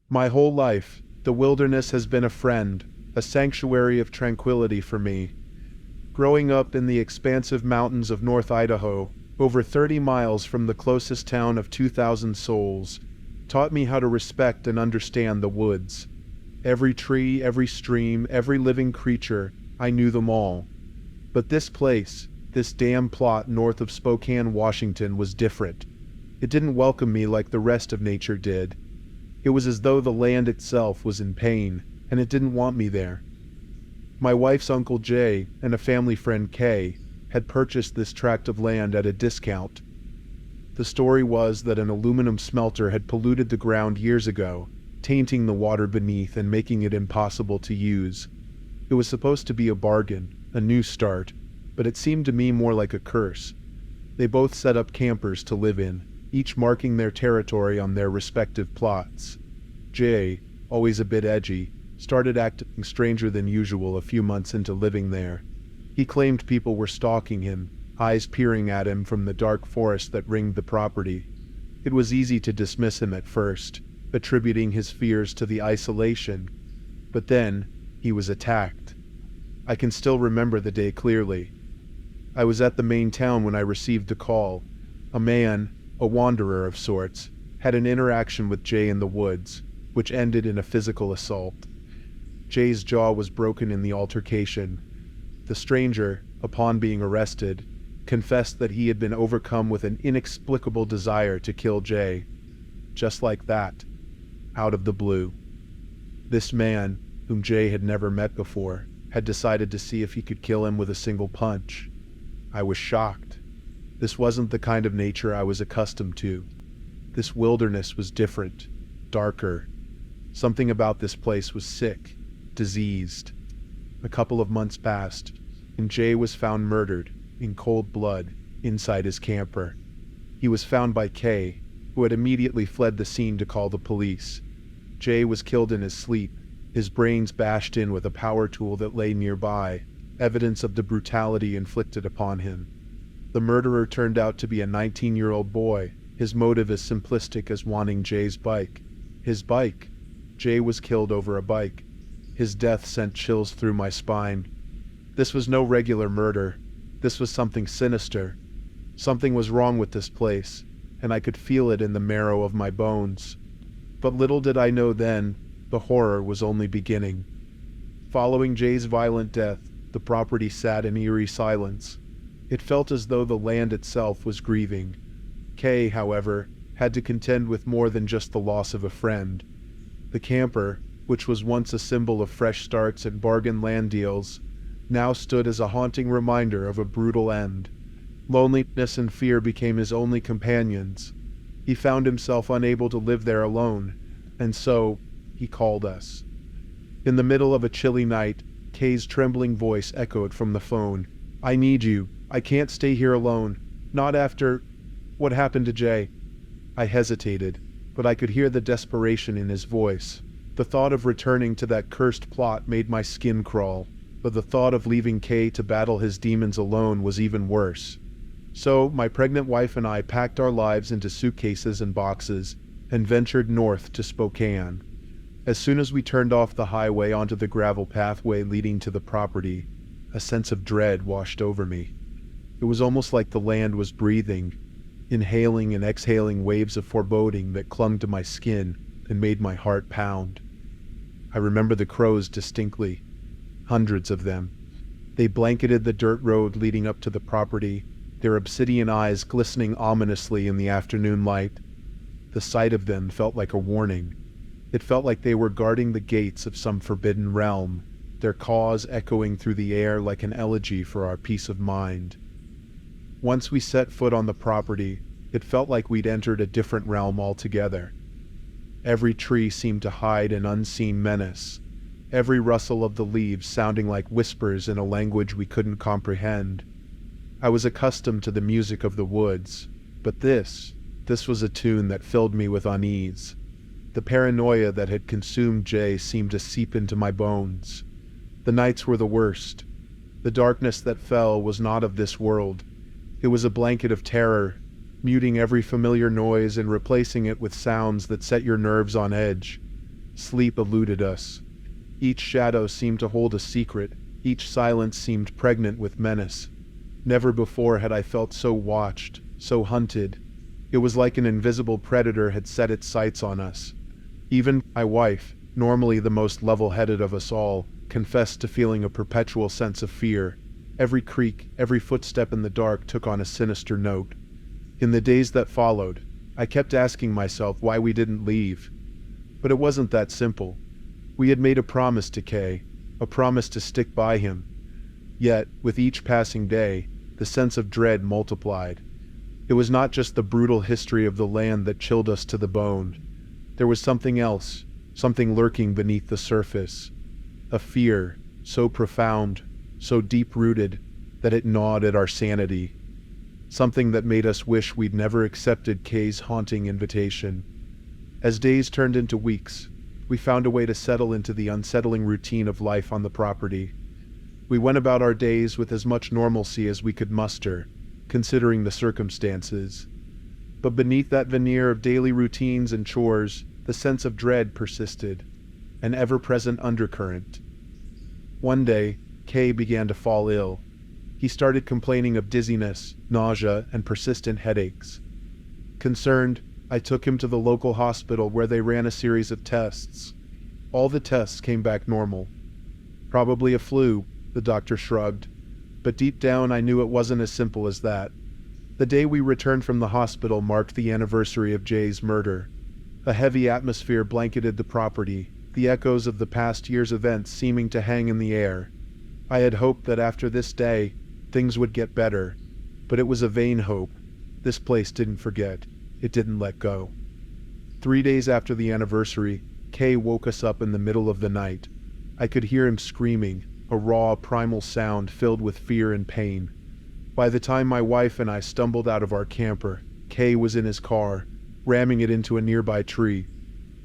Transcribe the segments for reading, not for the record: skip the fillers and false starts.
My whole life, the wilderness has been a friend, a sanctuary of tranquility for me. Growing up in the expansive mountains of North Idaho, over 30 miles from the closest town of 2,000 souls, taught me how to respect and understand the woods. Every tree, every stream, every living creature, I knew them all. But this place, this damn plot north of Spokane, Washington, was different. It didn't welcome me like the rest of nature did. It was as though the land itself was in pain, and it didn't want me there. My wife's Uncle Jay and a family friend Kay had purchased this tract of land at a discount. The story was that an aluminum smelter had polluted the ground years ago, tainting the water beneath and making it impossible to use. It was supposed to be a bargain, a new start, but it seemed to me more like a curse. They both set up campers to live in, each marking their territory on their respective plots. Jay, always a bit edgy, started acting stranger than usual a few months into living there. He claimed people were stalking him, eyes peering at him from the dark forest that ringed the property. It was easy to dismiss him at first, attributing his fears to the isolation. But then, he was attacked. I can still remember the day clearly. I was at the main town when I received a call. A man, a wanderer of sorts, had an interaction with Jay in the woods, which ended in a physical assault. Jay's jaw was broken in the altercation. The stranger, upon being arrested, confessed that he had been overcome with an inexplicable desire to kill Jay. Just like that, out of the blue. This man, whom Jay had never met before, had decided to see if he could kill him with a single punch. I was shocked. This wasn't the kind of nature I was accustomed to. This wilderness was different, darker. Something about this place was sick, diseased. A couple of months passed, and Jay was found murdered, in cold blood, inside his camper. He was found by Kay, who had immediately fled the scene to call the police. Jay was killed in his sleep, his brains bashed in with a power tool that lay nearby, evidence of the brutality inflicted upon him. The murderer turned out to be a 19-year-old boy, his motive as simplistic as wanting Jay's bike. His bike. Jay was killed over a bike. His death sent chills through my spine. This was no regular murder. This was something sinister. Something was wrong with this place, and I could feel it in the marrow of my bones. But little did I know then, the horror was only beginning. Following Jay's violent death, the property sat in eerie silence. It felt as though the land itself was grieving. Kay, however, had to contend with more than just the loss of a friend. The camper, which was once a symbol of fresh starts and bargain land deals, now stood as a haunting reminder of a brutal end. Loneliness and fear became his only companions. He found himself unable to live there alone, and so he called us. In the middle of a chilly night, Kay's trembling voice echoed from the phone. "I need you. I can't stay here alone. Not after what happened to Jay." I hesitated, but I could hear the desperation in his voice. The thought of returning to that cursed plot made my skin crawl, but the thought of leaving Kay to battle his demons alone was even worse. So my pregnant wife and I packed our lives into suitcases and boxes and ventured north to Spokane. As soon as we turned off the highway onto the gravel pathway leading to the property, a sense of dread washed over me. It was almost like the land was breathing, inhaling and exhaling waves of foreboding that clung to my skin and made my heart pound. I remember the crows distinctly, hundreds of them. They blanketed the dirt road leading up to the property, their obsidian eyes glistening ominously in the afternoon light. The sight of them felt like a warning. It felt like they were guarding the gates of some forbidden realm, their caws echoing through the air like an elegy for our peace of mind. Once we set foot on the property, it felt like we'd entered a different realm altogether. Every tree seemed to hide an unseen menace, every rustle of the leaves sounding like whispers in a language we couldn't comprehend. I was accustomed to the music of the woods, but this was a tune that filled me with unease. The paranoia that had consumed Jay seemed to seep into my bones. The nights were the worst. The darkness that fell was not of this world. It was a blanket of terror, muting every familiar noise and replacing it with sounds that set your nerves on edge. Sleep eluded us. Each shadow seemed to hold a secret, each silence seemed pregnant with menace. Never before had I felt so watched, so hunted. It was like an invisible predator had set its sights on us. Even my wife, normally the most level-headed of us all, confessed to feeling a perpetual sense of fear. Every creak, every footstep in the dark took on a sinister note. In the days that followed, I kept asking myself why we didn't leave. But it wasn't that simple. We had made a promise to Kay, a promise to stick by him. Yet, with each passing day, the sense of dread multiplied. It was not just the brutal history of the land that chilled us to the bone. There was something else, something lurking beneath the surface. A fear, so profound, so deep-rooted, that it gnawed at our sanity. Something that made us wish we'd never accepted Kay's haunting invitation. As days turned into weeks, we found a way to settle into the unsettling routine of life on the property. We went about our days with as much normalcy as we could muster, considering the circumstances. But beneath that veneer of daily routines and chores, the sense of dread persisted, an ever-present undercurrent. One day, Kay began to fall ill. He started complaining of dizziness, nausea, and persistent headaches. Concerned, I took him to the local hospital where they ran a series of tests. All the tests came back normal. Probably a flu, the doctor shrugged. But deep down I knew it wasn't as simple as that. The day we returned from the hospital marked the anniversary of Jay's murder. A heavy atmosphere blanketed the property, the echoes of the past year's events seeming to hang in the air. I had hoped that after this day, things would get better. But it was a vain hope. This place didn't forget. It didn't let go. 3 days after the anniversary, Kay woke us up in the middle of the night. I could hear him screaming, a raw, primal sound filled with fear and pain. By the time my wife and I stumbled out of our camper, Kay was in his car, ramming it into a nearby tree.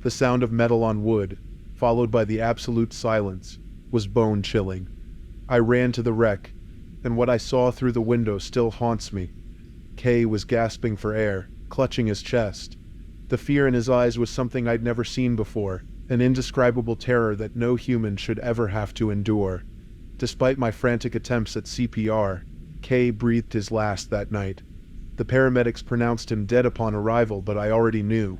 The sound of metal on wood, followed by the absolute silence, was bone-chilling. I ran to the wreck, and what I saw through the window still haunts me. Kay was gasping for air, clutching his chest. The fear in his eyes was something I'd never seen before, an indescribable terror that no human should ever have to endure. Despite my frantic attempts at CPR, Kay breathed his last that night. The paramedics pronounced him dead upon arrival, but I already knew.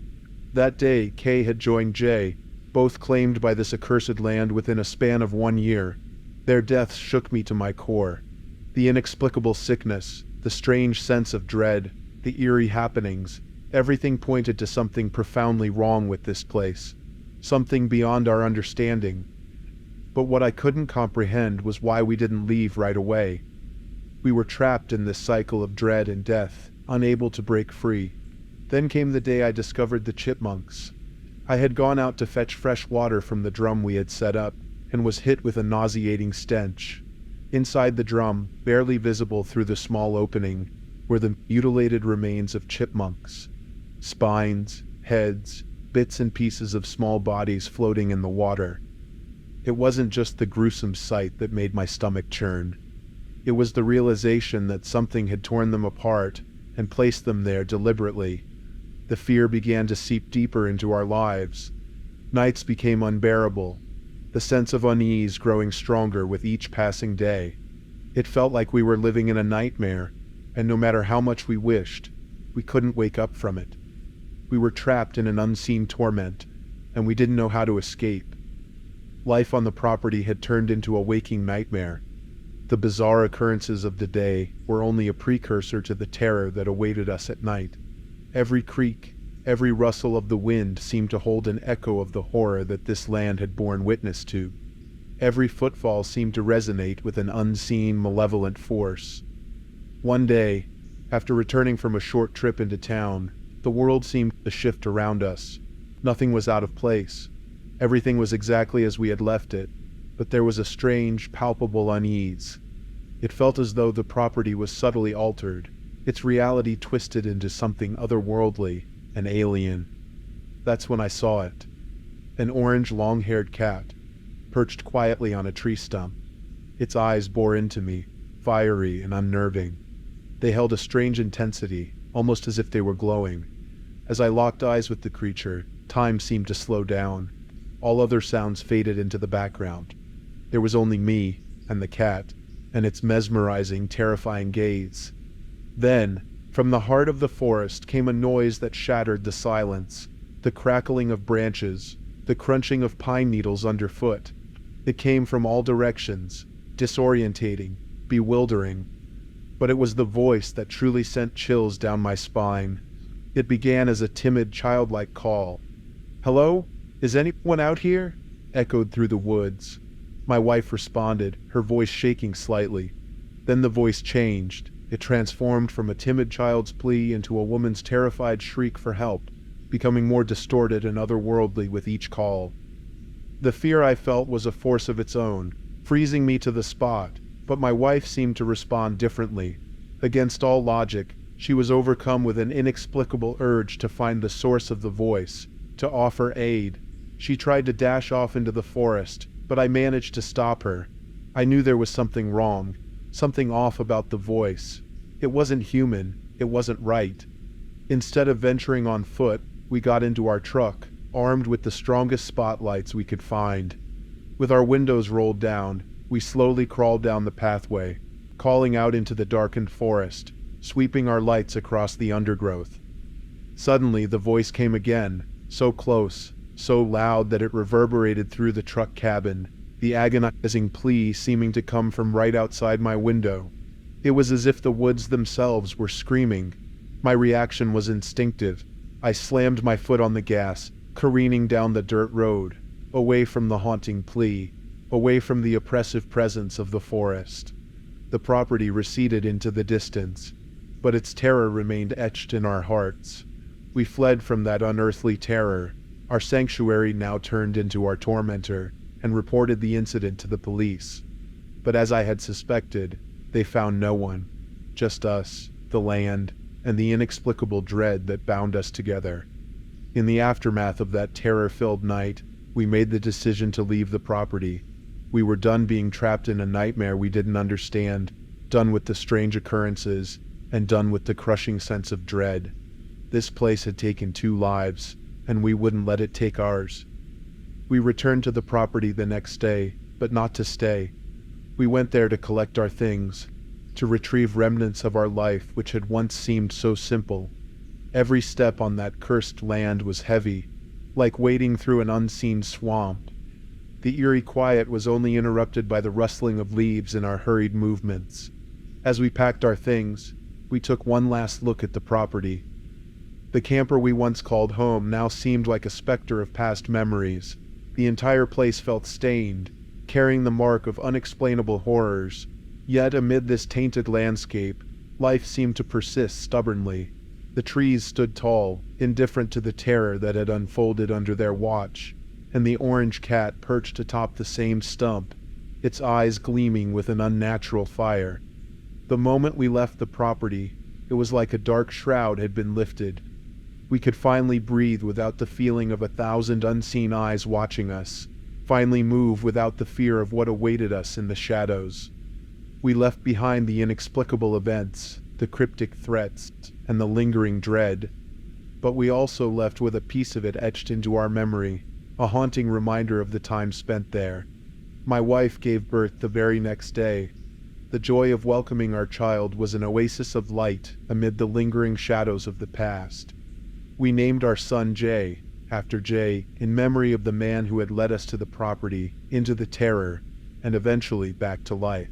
That day, Kay had joined Jay, both claimed by this accursed land within a span of 1 year. Their deaths shook me to my core. The inexplicable sickness, the strange sense of dread, the eerie happenings, everything pointed to something profoundly wrong with this place. Something beyond our understanding. But what I couldn't comprehend was why we didn't leave right away. We were trapped in this cycle of dread and death, unable to break free. Then came the day I discovered the chipmunks. I had gone out to fetch fresh water from the drum we had set up, and was hit with a nauseating stench. Inside the drum, barely visible through the small opening, were the mutilated remains of chipmunks. Spines, heads, bits and pieces of small bodies floating in the water. It wasn't just the gruesome sight that made my stomach churn. It was the realization that something had torn them apart and placed them there deliberately. The fear began to seep deeper into our lives. Nights became unbearable, the sense of unease growing stronger with each passing day. It felt like we were living in a nightmare, and no matter how much we wished, we couldn't wake up from it. We were trapped in an unseen torment, and we didn't know how to escape. Life on the property had turned into a waking nightmare. The bizarre occurrences of the day were only a precursor to the terror that awaited us at night. Every creak, every rustle of the wind seemed to hold an echo of the horror that this land had borne witness to. Every footfall seemed to resonate with an unseen, malevolent force. One day, after returning from a short trip into town, the world seemed to shift around us. Nothing was out of place. Everything was exactly as we had left it, but there was a strange, palpable unease. It felt as though the property was subtly altered, its reality twisted into something otherworldly and alien. That's when I saw it. An orange, long-haired cat, perched quietly on a tree stump. Its eyes bore into me, fiery and unnerving. They held a strange intensity, almost as if they were glowing. As I locked eyes with the creature, time seemed to slow down. All other sounds faded into the background. There was only me and the cat, and its mesmerizing, terrifying gaze. Then, from the heart of the forest came a noise that shattered the silence, the crackling of branches, the crunching of pine needles underfoot. It came from all directions, disorientating, bewildering. But it was the voice that truly sent chills down my spine. It began as a timid, childlike call. "Hello? Is anyone out here?" echoed through the woods. My wife responded, her voice shaking slightly. Then the voice changed. It transformed from a timid child's plea into a woman's terrified shriek for help, becoming more distorted and otherworldly with each call. The fear I felt was a force of its own, freezing me to the spot, but my wife seemed to respond differently. Against all logic, she was overcome with an inexplicable urge to find the source of the voice, to offer aid. She tried to dash off into the forest, but I managed to stop her. I knew there was something wrong, something off about the voice. It wasn't human, it wasn't right. Instead of venturing on foot, we got into our truck, armed with the strongest spotlights we could find. With our windows rolled down, we slowly crawled down the pathway, calling out into the darkened forest, sweeping our lights across the undergrowth. Suddenly, the voice came again, so close, so loud that it reverberated through the truck cabin, the agonizing plea seeming to come from right outside my window. It was as if the woods themselves were screaming. My reaction was instinctive. I slammed my foot on the gas, careening down the dirt road, away from the haunting plea, away from the oppressive presence of the forest. The property receded into the distance, but its terror remained etched in our hearts. We fled from that unearthly terror. Our sanctuary now turned into our tormentor, and reported the incident to the police. But as I had suspected, they found no one, just us, the land, and the inexplicable dread that bound us together. In the aftermath of that terror-filled night, we made the decision to leave the property. We were done being trapped in a nightmare we didn't understand, done with the strange occurrences, and done with the crushing sense of dread. This place had taken 2 lives, and we wouldn't let it take ours. We returned to the property the next day, but not to stay. We went there to collect our things, to retrieve remnants of our life which had once seemed so simple. Every step on that cursed land was heavy, like wading through an unseen swamp. The eerie quiet was only interrupted by the rustling of leaves in our hurried movements. As we packed our things, we took one last look at the property. The camper we once called home now seemed like a specter of past memories. The entire place felt stained, carrying the mark of unexplainable horrors. Yet amid this tainted landscape, life seemed to persist stubbornly. The trees stood tall, indifferent to the terror that had unfolded under their watch, and the orange cat perched atop the same stump, its eyes gleaming with an unnatural fire. The moment we left the property, it was like a dark shroud had been lifted. We could finally breathe without the feeling of 1,000 unseen eyes watching us, finally move without the fear of what awaited us in the shadows. We left behind the inexplicable events, the cryptic threats, and the lingering dread. But we also left with a piece of it etched into our memory, a haunting reminder of the time spent there. My wife gave birth the very next day. The joy of welcoming our child was an oasis of light amid the lingering shadows of the past. We named our son Jay, after Jay, in memory of the man who had led us to the property, into the terror, and eventually back to life.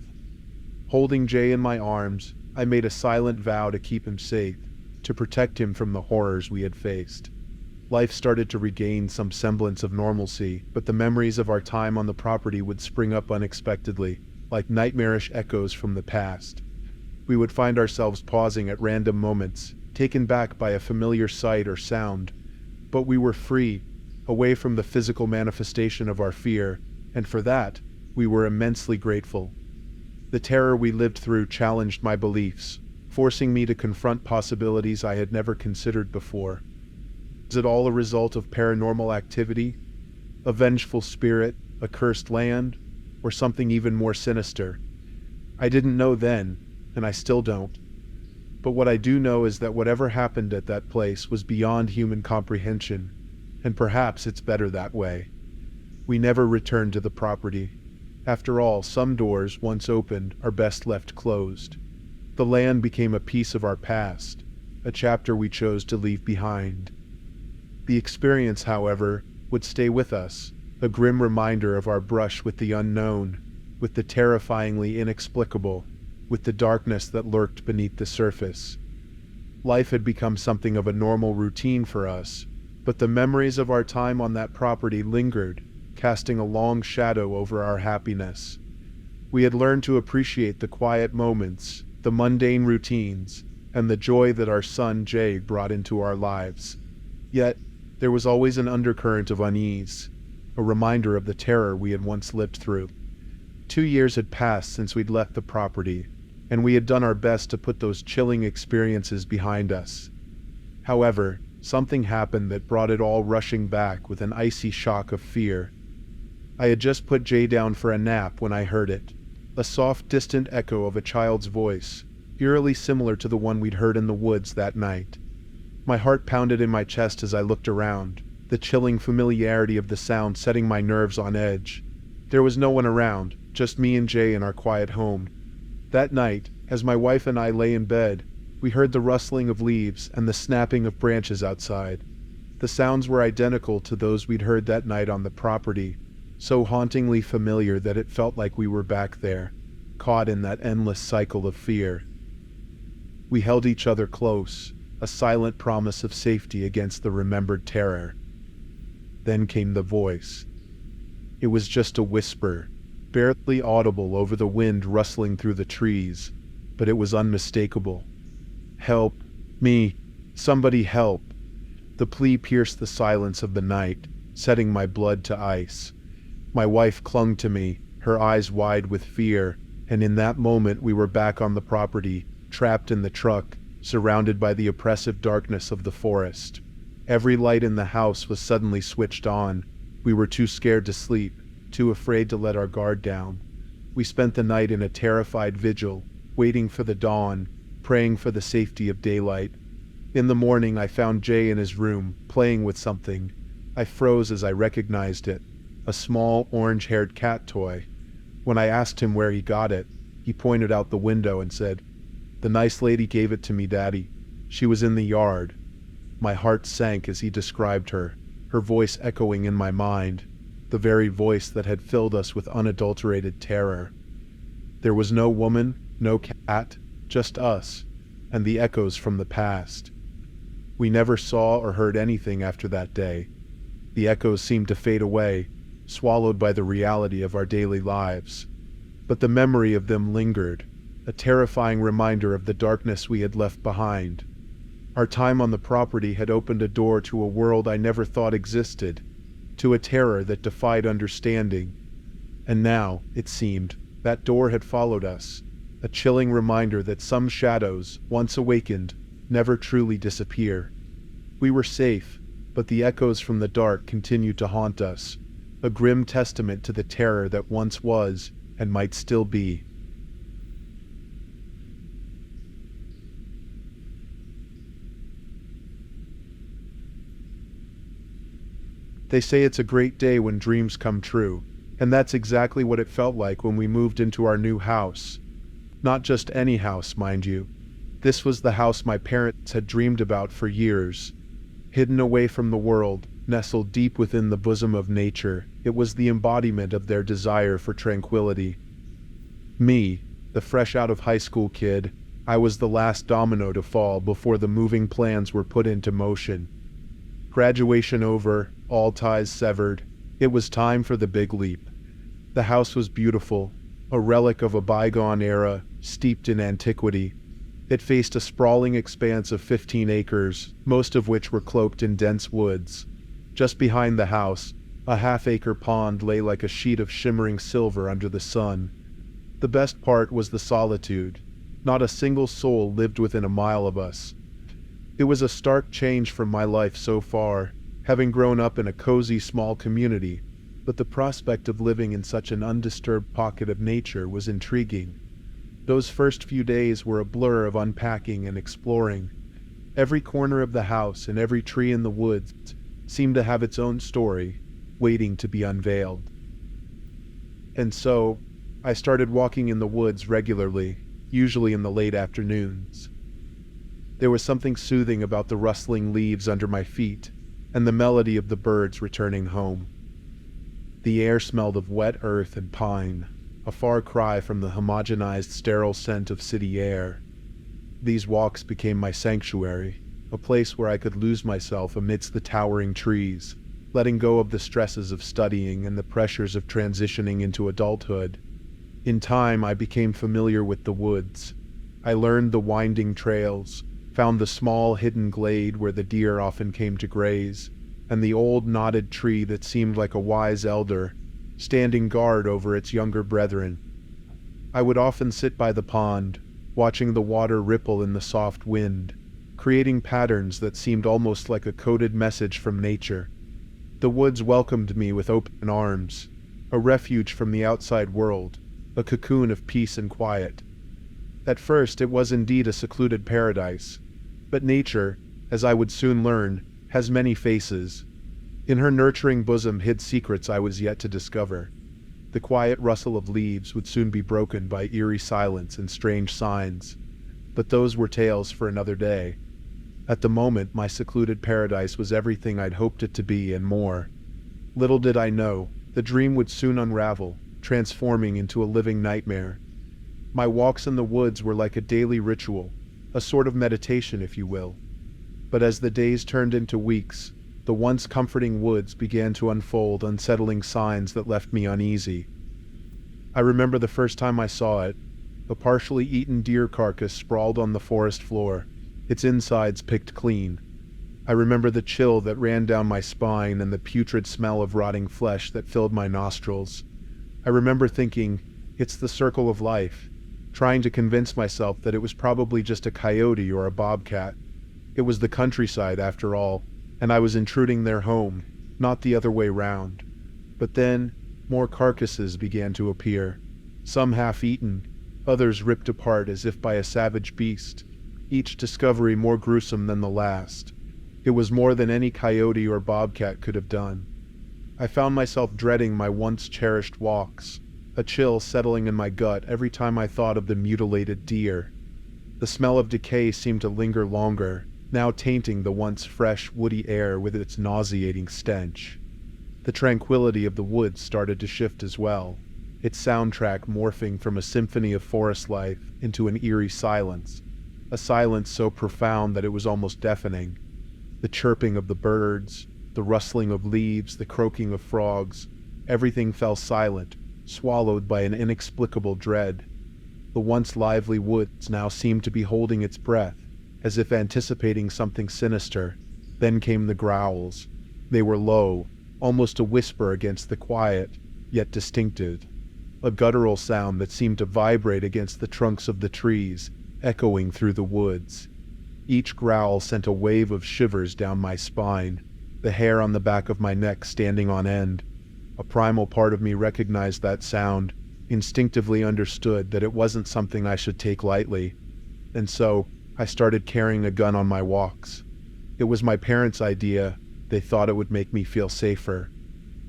Holding Jay in my arms, I made a silent vow to keep him safe, to protect him from the horrors we had faced. Life started to regain some semblance of normalcy, but the memories of our time on the property would spring up unexpectedly, like nightmarish echoes from the past. We would find ourselves pausing at random moments, taken back by a familiar sight or sound. But we were free, away from the physical manifestation of our fear, and for that, we were immensely grateful. The terror we lived through challenged my beliefs, forcing me to confront possibilities I had never considered before. Was it all a result of paranormal activity? A vengeful spirit, a cursed land, or something even more sinister? I didn't know then, and I still don't. But what I do know is that whatever happened at that place was beyond human comprehension, and perhaps it's better that way. We never returned to the property. After all, some doors, once opened, are best left closed. The land became a piece of our past, a chapter we chose to leave behind. The experience, however, would stay with us, a grim reminder of our brush with the unknown, with the terrifyingly inexplicable, with the darkness that lurked beneath the surface. Life had become something of a normal routine for us, but the memories of our time on that property lingered, casting a long shadow over our happiness. We had learned to appreciate the quiet moments, the mundane routines, and the joy that our son Jay brought into our lives. Yet, there was always an undercurrent of unease, a reminder of the terror we had once lived through. 2 years had passed since we'd left the property, and we had done our best to put those chilling experiences behind us. However, something happened that brought it all rushing back with an icy shock of fear. I had just put Jay down for a nap when I heard it, a soft, distant echo of a child's voice, eerily similar to the one we'd heard in the woods that night. My heart pounded in my chest as I looked around, the chilling familiarity of the sound setting my nerves on edge. There was no one around, just me and Jay in our quiet home. That night, as my wife and I lay in bed, we heard the rustling of leaves and the snapping of branches outside. The sounds were identical to those we'd heard that night on the property, so hauntingly familiar that it felt like we were back there, caught in that endless cycle of fear. We held each other close, a silent promise of safety against the remembered terror. Then came the voice. It was just a whisper, barely audible over the wind rustling through the trees, but it was unmistakable. "Help me! Somebody help!" The plea pierced the silence of the night, setting my blood to ice. My wife clung to me, her eyes wide with fear, and in that moment we were back on the property, trapped in the truck, surrounded by the oppressive darkness of the forest. Every light in the house was suddenly switched on. We were too scared to sleep, too afraid to let our guard down. We spent the night in a terrified vigil, waiting for the dawn, praying for the safety of daylight. In the morning I found Jay in his room, playing with something. I froze as I recognized it, a small, orange-haired cat toy. When I asked him where he got it, he pointed out the window and said, "The nice lady gave it to me, Daddy. She was in the yard." My heart sank as he described her, her voice echoing in my mind, the very voice that had filled us with unadulterated terror. There was no woman, no cat, just us, and the echoes from the past. We never saw or heard anything after that day. The echoes seemed to fade away, swallowed by the reality of our daily lives. But the memory of them lingered, a terrifying reminder of the darkness we had left behind. Our time on the property had opened a door to a world I never thought existed, to a terror that defied understanding. And now, it seemed, that door had followed us, a chilling reminder that some shadows, once awakened, never truly disappear. We were safe, but the echoes from the dark continued to haunt us, a grim testament to the terror that once was and might still be. They say it's a great day when dreams come true, and that's exactly what it felt like when we moved into our new house. Not just any house, mind you. This was the house my parents had dreamed about for years. Hidden away from the world, nestled deep within the bosom of nature, it was the embodiment of their desire for tranquility. Me, the fresh out of high school kid, I was the last domino to fall before the moving plans were put into motion. Graduation over, all ties severed, it was time for the big leap. The house was beautiful, a relic of a bygone era, steeped in antiquity. It faced a sprawling expanse of 15 acres, most of which were cloaked in dense woods. Just behind the house, a half-acre pond lay like a sheet of shimmering silver under the sun. The best part was the solitude. Not a single soul lived within a mile of us. It was a stark change from my life so far, having grown up in a cozy small community, but the prospect of living in such an undisturbed pocket of nature was intriguing. Those first few days were a blur of unpacking and exploring. Every corner of the house and every tree in the woods seemed to have its own story, waiting to be unveiled. And so, I started walking in the woods regularly, usually in the late afternoons. There was something soothing about the rustling leaves under my feet, and the melody of the birds returning home. The air smelled of wet earth and pine, a far cry from the homogenized, sterile scent of city air. These walks became my sanctuary, a place where I could lose myself amidst the towering trees, letting go of the stresses of studying and the pressures of transitioning into adulthood. In time, I became familiar with the woods. I learned the winding trails, found the small hidden glade where the deer often came to graze, and the old knotted tree that seemed like a wise elder, standing guard over its younger brethren. I would often sit by the pond, watching the water ripple in the soft wind, creating patterns that seemed almost like a coded message from nature. The woods welcomed me with open arms, a refuge from the outside world, a cocoon of peace and quiet. At first, it was indeed a secluded paradise, but nature, as I would soon learn, has many faces. In her nurturing bosom hid secrets I was yet to discover. The quiet rustle of leaves would soon be broken by eerie silence and strange signs, but those were tales for another day. At the moment, my secluded paradise was everything I'd hoped it to be and more. Little did I know, the dream would soon unravel, transforming into a living nightmare. My walks in the woods were like a daily ritual, a sort of meditation, if you will. But as the days turned into weeks, the once comforting woods began to unfold unsettling signs that left me uneasy. I remember the first time I saw it, a partially eaten deer carcass sprawled on the forest floor, its insides picked clean. I remember the chill that ran down my spine and the putrid smell of rotting flesh that filled my nostrils. I remember thinking, it's the circle of life, trying to convince myself that it was probably just a coyote or a bobcat. It was the countryside, after all, and I was intruding their home, not the other way round. But then, more carcasses began to appear, some half-eaten, others ripped apart as if by a savage beast, each discovery more gruesome than the last. It was more than any coyote or bobcat could have done. I found myself dreading my once cherished walks, a chill settling in my gut every time I thought of the mutilated deer. The smell of decay seemed to linger longer, now tainting the once fresh, woody air with its nauseating stench. The tranquility of the woods started to shift as well, its soundtrack morphing from a symphony of forest life into an eerie silence, a silence so profound that it was almost deafening. The chirping of the birds, the rustling of leaves, the croaking of frogs, everything fell silent, swallowed by an inexplicable dread. The once lively woods now seemed to be holding its breath, as if anticipating something sinister. Then came the growls. They were low, almost a whisper against the quiet, yet distinctive. A guttural sound that seemed to vibrate against the trunks of the trees, echoing through the woods. Each growl sent a wave of shivers down my spine, the hair on the back of my neck standing on end. A primal part of me recognized that sound, instinctively understood that it wasn't something I should take lightly. And so, I started carrying a gun on my walks. It was my parents' idea. They thought it would make me feel safer.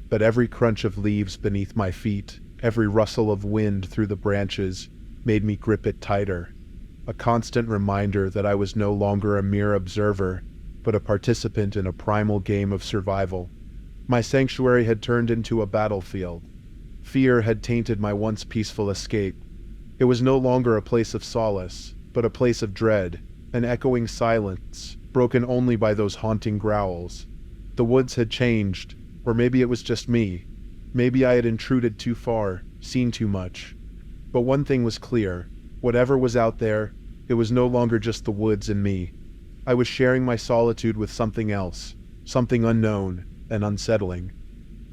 But every crunch of leaves beneath my feet, every rustle of wind through the branches, made me grip it tighter. A constant reminder that I was no longer a mere observer, but a participant in a primal game of survival. My sanctuary had turned into a battlefield. Fear had tainted my once peaceful escape. It was no longer a place of solace, but a place of dread, an echoing silence, broken only by those haunting growls. The woods had changed, or maybe it was just me. Maybe I had intruded too far, seen too much. But one thing was clear. Whatever was out there, it was no longer just the woods and me. I was sharing my solitude with something else, something unknown and unsettling.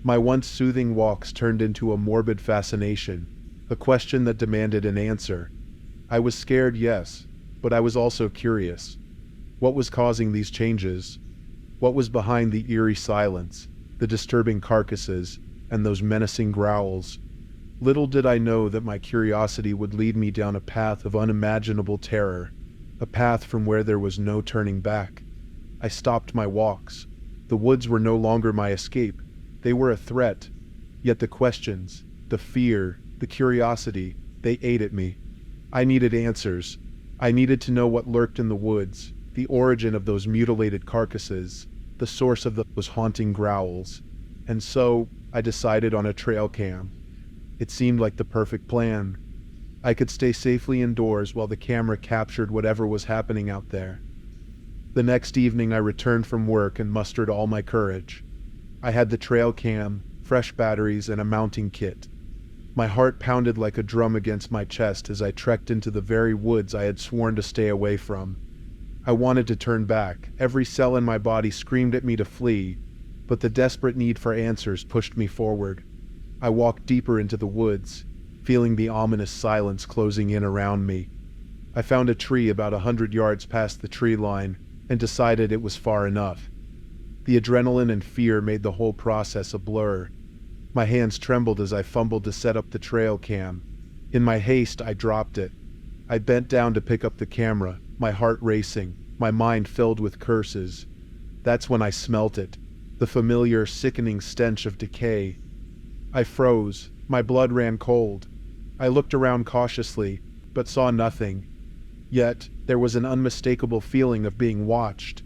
My once soothing walks turned into a morbid fascination, a question that demanded an answer. I was scared, yes, but I was also curious. What was causing these changes? What was behind the eerie silence, the disturbing carcasses, and those menacing growls? Little did I know that my curiosity would lead me down a path of unimaginable terror, a path from where there was no turning back. I stopped my walks. The woods were no longer my escape. They were a threat, yet the questions, the fear, the curiosity, they ate at me. I needed answers. I needed to know what lurked in the woods, the origin of those mutilated carcasses, the source of those haunting growls. And so, I decided on a trail cam. It seemed like the perfect plan. I could stay safely indoors while the camera captured whatever was happening out there. The next evening I returned from work and mustered all my courage. I had the trail cam, fresh batteries, and a mounting kit. My heart pounded like a drum against my chest as I trekked into the very woods I had sworn to stay away from. I wanted to turn back. Every cell in my body screamed at me to flee, but the desperate need for answers pushed me forward. I walked deeper into the woods, feeling the ominous silence closing in around me. I found a tree about 100 yards past the tree line and decided it was far enough. The adrenaline and fear made the whole process a blur. My hands trembled as I fumbled to set up the trail cam. In my haste, I dropped it. I bent down to pick up the camera, my heart racing, my mind filled with curses. That's when I smelt it, the familiar, sickening stench of decay. I froze. My blood ran cold. I looked around cautiously, but saw nothing. Yet, there was an unmistakable feeling of being watched.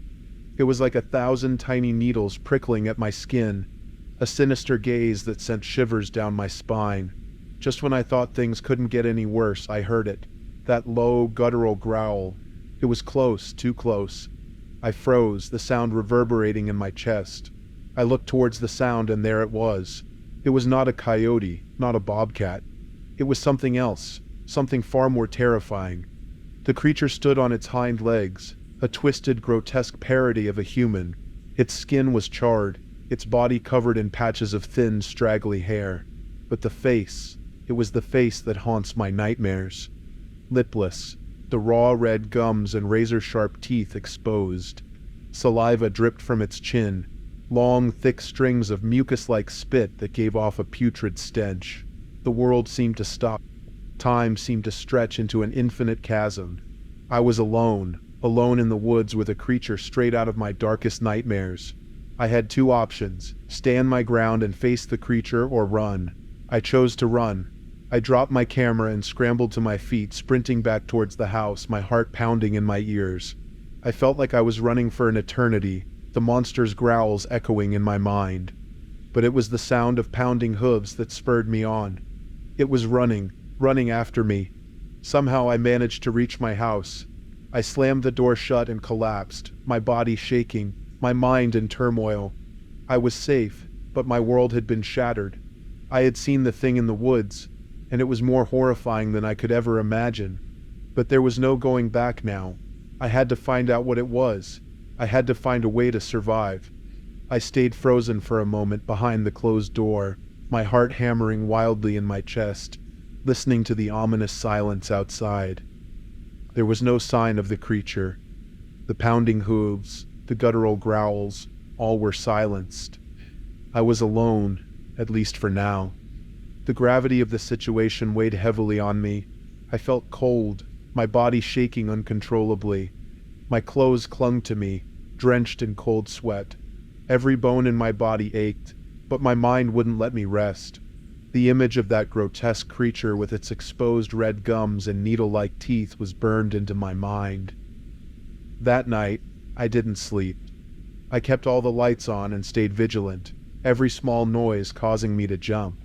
It was like 1,000 tiny needles prickling at my skin, a sinister gaze that sent shivers down my spine. Just when I thought things couldn't get any worse, I heard it. That low, guttural growl. It was close, too close. I froze, the sound reverberating in my chest. I looked towards the sound, and there it was. It was not a coyote, not a bobcat. It was something else, something far more terrifying. The creature stood on its hind legs, a twisted, grotesque parody of a human. Its skin was charred, its body covered in patches of thin, straggly hair. But the face, it was the face that haunts my nightmares. Lipless, the raw red gums and razor-sharp teeth exposed. Saliva dripped from its chin, long, thick strings of mucus-like spit that gave off a putrid stench. The world seemed to stop. Time seemed to stretch into an infinite chasm. I was alone in the woods with a creature straight out of my darkest nightmares. I had two options: stand my ground and face the creature, or run. I chose to run. I dropped my camera and scrambled to my feet, sprinting back towards the house, my heart pounding in my ears. I felt like I was running for an eternity, the monster's growls echoing in my mind. But it was the sound of pounding hooves that spurred me on. It was running after me. Somehow I managed to reach my house. I slammed the door shut and collapsed, my body shaking, my mind in turmoil. I was safe, but my world had been shattered. I had seen the thing in the woods, and it was more horrifying than I could ever imagine. But there was no going back now. I had to find out what it was. I had to find a way to survive. I stayed frozen for a moment behind the closed door, my heart hammering wildly in my chest, listening to the ominous silence outside. There was no sign of the creature. The pounding hooves, the guttural growls, all were silenced. I was alone, at least for now. The gravity of the situation weighed heavily on me. I felt cold, my body shaking uncontrollably. My clothes clung to me, drenched in cold sweat. Every bone in my body ached, but my mind wouldn't let me rest. The image of that grotesque creature with its exposed red gums and needle-like teeth was burned into my mind. That night, I didn't sleep. I kept all the lights on and stayed vigilant, every small noise causing me to jump.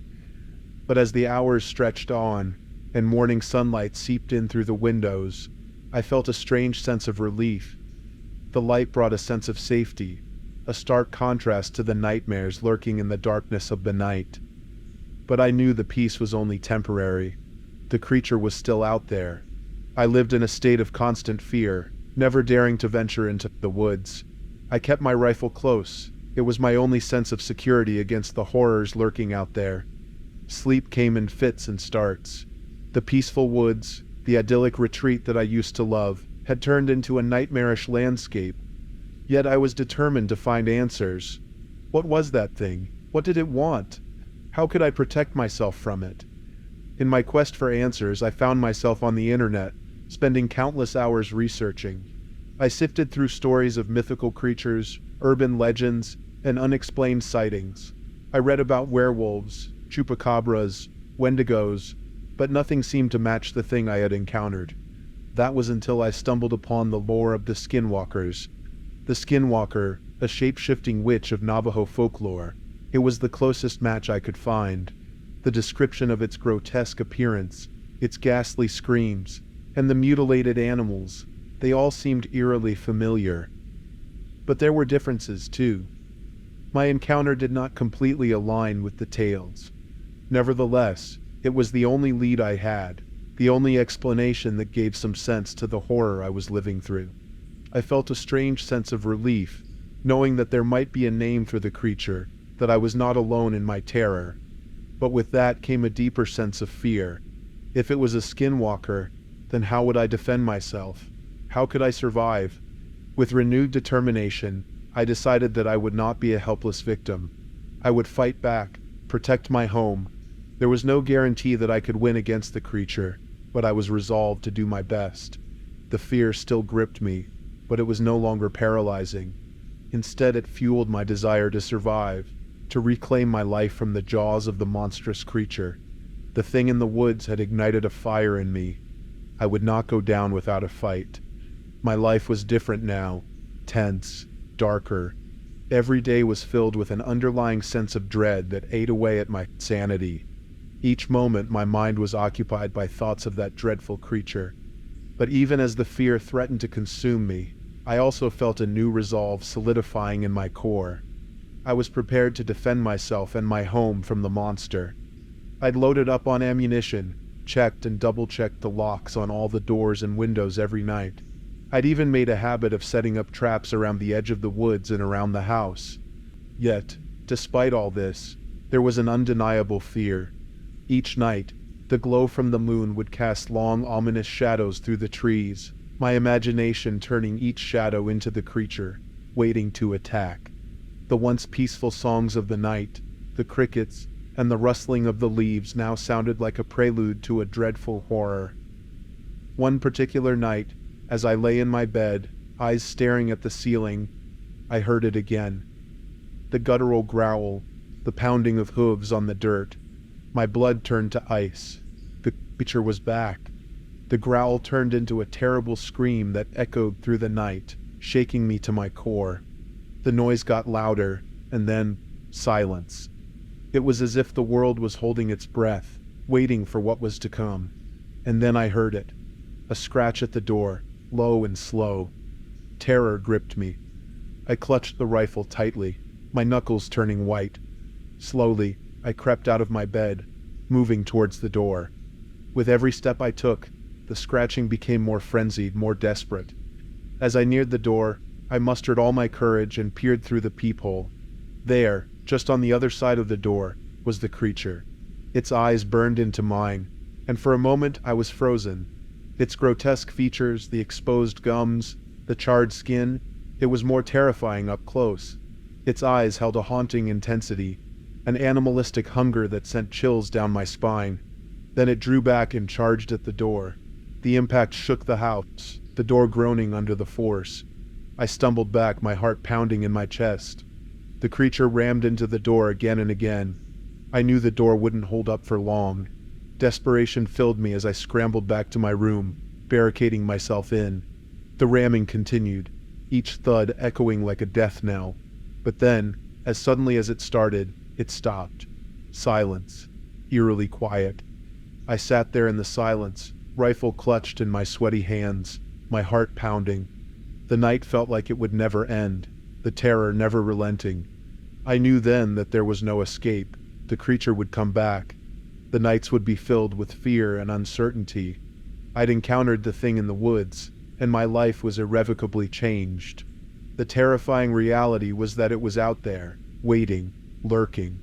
But as the hours stretched on, and morning sunlight seeped in through the windows, I felt a strange sense of relief. The light brought a sense of safety, a stark contrast to the nightmares lurking in the darkness of the night. But I knew the peace was only temporary. The creature was still out there. I lived in a state of constant fear, never daring to venture into the woods. I kept my rifle close. It was my only sense of security against the horrors lurking out there. Sleep came in fits and starts. The peaceful woods, the idyllic retreat that I used to love, had turned into a nightmarish landscape. Yet I was determined to find answers. What was that thing? What did it want? How could I protect myself from it? In my quest for answers, I found myself on the internet, spending countless hours researching. I sifted through stories of mythical creatures, urban legends, and unexplained sightings. I read about werewolves, chupacabras, wendigos, but nothing seemed to match the thing I had encountered. That was until I stumbled upon the lore of the Skinwalkers. The Skinwalker, a shape-shifting witch of Navajo folklore. It was the closest match I could find. The description of its grotesque appearance, its ghastly screams, and the mutilated animals, they all seemed eerily familiar. But there were differences, too. My encounter did not completely align with the tales. Nevertheless, it was the only lead I had, the only explanation that gave some sense to the horror I was living through. I felt a strange sense of relief, knowing that there might be a name for the creature, that I was not alone in my terror. But with that came a deeper sense of fear. If it was a skinwalker, then how would I defend myself? How could I survive? With renewed determination, I decided that I would not be a helpless victim. I would fight back, protect my home. There was no guarantee that I could win against the creature, but I was resolved to do my best. The fear still gripped me, but it was no longer paralyzing. Instead, it fueled my desire to survive, to reclaim my life from the jaws of the monstrous creature. The thing in the woods had ignited a fire in me. I would not go down without a fight. My life was different now, tense, darker. Every day was filled with an underlying sense of dread that ate away at my sanity. Each moment my mind was occupied by thoughts of that dreadful creature. But even as the fear threatened to consume me, I also felt a new resolve solidifying in my core. I was prepared to defend myself and my home from the monster. I'd loaded up on ammunition, checked and double-checked the locks on all the doors and windows every night. I'd even made a habit of setting up traps around the edge of the woods and around the house. Yet, despite all this, there was an undeniable fear. Each night, the glow from the moon would cast long, ominous shadows through the trees, my imagination turning each shadow into the creature, waiting to attack. The once peaceful songs of the night, the crickets, and the rustling of the leaves now sounded like a prelude to a dreadful horror. One particular night, as I lay in my bed, eyes staring at the ceiling, I heard it again. The guttural growl, the pounding of hooves on the dirt. My blood turned to ice. The creature was back. The growl turned into a terrible scream that echoed through the night, shaking me to my core. The noise got louder, and then silence. It was as if the world was holding its breath, waiting for what was to come. And then I heard it. A scratch at the door, low and slow. Terror gripped me. I clutched the rifle tightly, my knuckles turning white. Slowly, I crept out of my bed, moving towards the door. With every step I took, the scratching became more frenzied, more desperate. As I neared the door, I mustered all my courage and peered through the peephole. There, just on the other side of the door, was the creature. Its eyes burned into mine, and for a moment I was frozen. Its grotesque features, the exposed gums, the charred skin, it was more terrifying up close. Its eyes held a haunting intensity, an animalistic hunger that sent chills down my spine. Then it drew back and charged at the door. The impact shook the house, the door groaning under the force. I stumbled back, my heart pounding in my chest. The creature rammed into the door again and again. I knew the door wouldn't hold up for long. Desperation filled me as I scrambled back to my room, barricading myself in. The ramming continued, each thud echoing like a death knell. But then, as suddenly as it started, it stopped. Silence. Eerily quiet. I sat there in the silence, rifle clutched in my sweaty hands, my heart pounding. The night felt like it would never end, the terror never relenting. I knew then that there was no escape. The creature would come back. The nights would be filled with fear and uncertainty. I'd encountered the thing in the woods, and my life was irrevocably changed. The terrifying reality was that it was out there, waiting, lurking.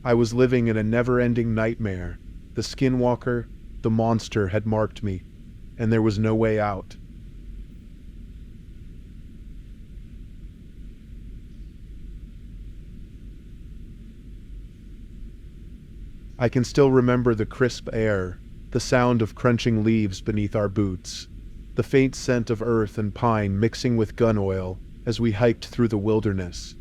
I was living in a never-ending nightmare. The Skinwalker, the monster, had marked me, and there was no way out. I can still remember the crisp air, the sound of crunching leaves beneath our boots, the faint scent of earth and pine mixing with gun oil as we hiked through the wilderness.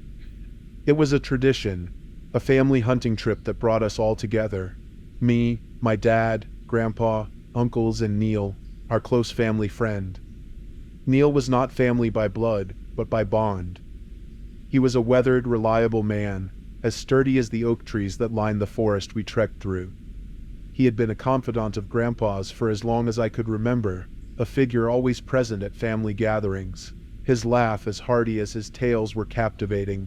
It was a tradition, A family hunting trip that brought us all together. Me, my dad, grandpa, uncles, and Neil, our close family friend. Neil was not family by blood, but by bond. He was a weathered, reliable man, as sturdy as the oak trees that lined the forest we trekked through. He had been a confidant of Grandpa's for as long as I could remember, a figure always present at family gatherings, his laugh as hearty as his tales were captivating.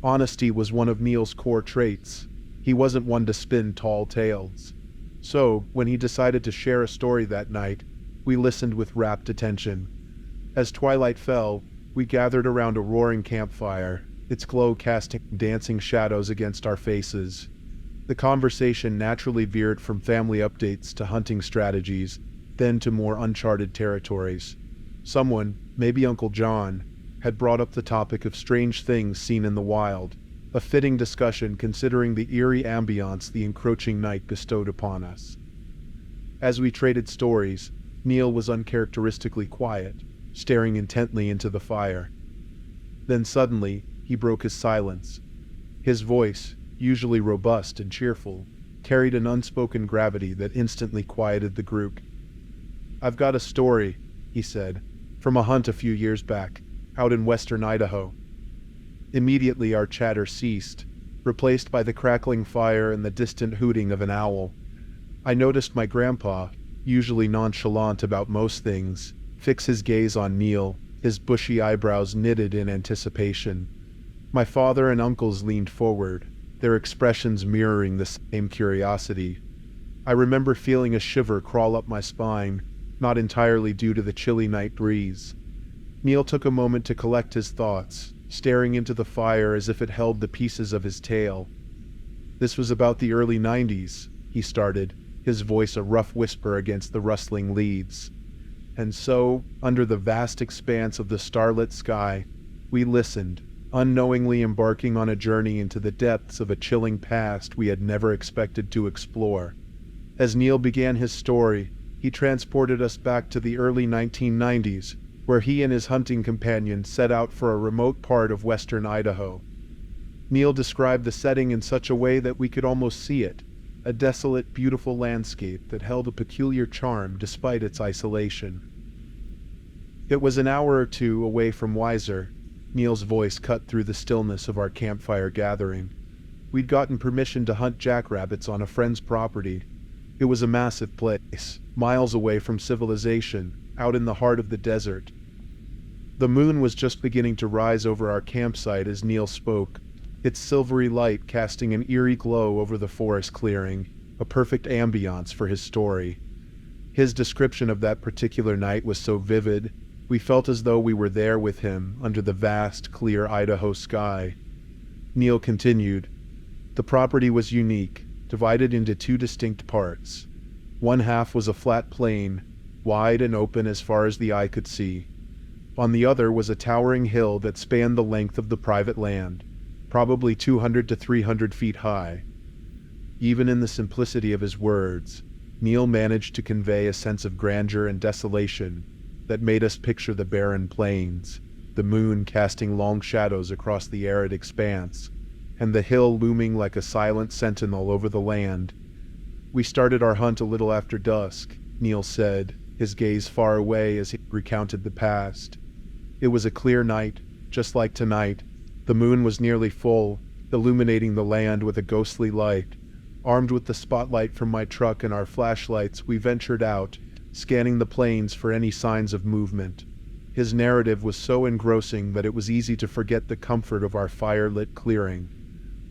Honesty was one of Neil's core traits. He wasn't one to spin tall tales. So, when he decided to share a story that night, we listened with rapt attention. As twilight fell, we gathered around a roaring campfire, its glow casting dancing shadows against our faces. The conversation naturally veered from family updates to hunting strategies, then to more uncharted territories. Someone, maybe Uncle John, had brought up the topic of strange things seen in the wild, a fitting discussion considering the eerie ambiance the encroaching night bestowed upon us. As we traded stories, Neil was uncharacteristically quiet, staring intently into the fire. Then suddenly, he broke his silence. His voice, usually robust and cheerful, carried an unspoken gravity that instantly quieted the group. "I've got a story," he said, "from a hunt a few years back, out in western Idaho." Immediately our chatter ceased, replaced by the crackling fire and the distant hooting of an owl. I noticed my grandpa, usually nonchalant about most things, fix his gaze on Neil, his bushy eyebrows knitted in anticipation. My father and uncles leaned forward, their expressions mirroring the same curiosity. I remember feeling a shiver crawl up my spine, not entirely due to the chilly night breeze. Neil took a moment to collect his thoughts, staring into the fire as if it held the pieces of his tale. "This was about the early 90s, he started, his voice a rough whisper against the rustling leaves. And so, under the vast expanse of the starlit sky, we listened, unknowingly embarking on a journey into the depths of a chilling past we had never expected to explore. As Neil began his story, he transported us back to the early 1990s, where he and his hunting companion set out for a remote part of western Idaho. Neil described the setting in such a way that we could almost see it, a desolate, beautiful landscape that held a peculiar charm despite its isolation. It was an hour or two away from Weiser. Neil's voice cut through the stillness of our campfire gathering. We'd gotten permission to hunt jackrabbits on a friend's property. It was a massive place, miles away from civilization, out in the heart of the desert. The moon was just beginning to rise over our campsite as Neil spoke, its silvery light casting an eerie glow over the forest clearing, a perfect ambiance for his story. His description of that particular night was so vivid, we felt as though we were there with him under the vast, clear Idaho sky. Neil continued, "The property was unique, divided into two distinct parts. One half was a flat plain, wide and open as far as the eye could see. On the other was a towering hill that spanned the length of the private land, probably 200 to 300 feet high." Even in the simplicity of his words, Neil managed to convey a sense of grandeur and desolation that made us picture the barren plains, the moon casting long shadows across the arid expanse, and the hill looming like a silent sentinel over the land. "We started our hunt a little after dusk," Neil said, his gaze far away as he recounted the past. "It was a clear night, just like tonight. The moon was nearly full, illuminating the land with a ghostly light. Armed with the spotlight from my truck and our flashlights, we ventured out, scanning the plains for any signs of movement." His narrative was so engrossing that it was easy to forget the comfort of our fire-lit clearing.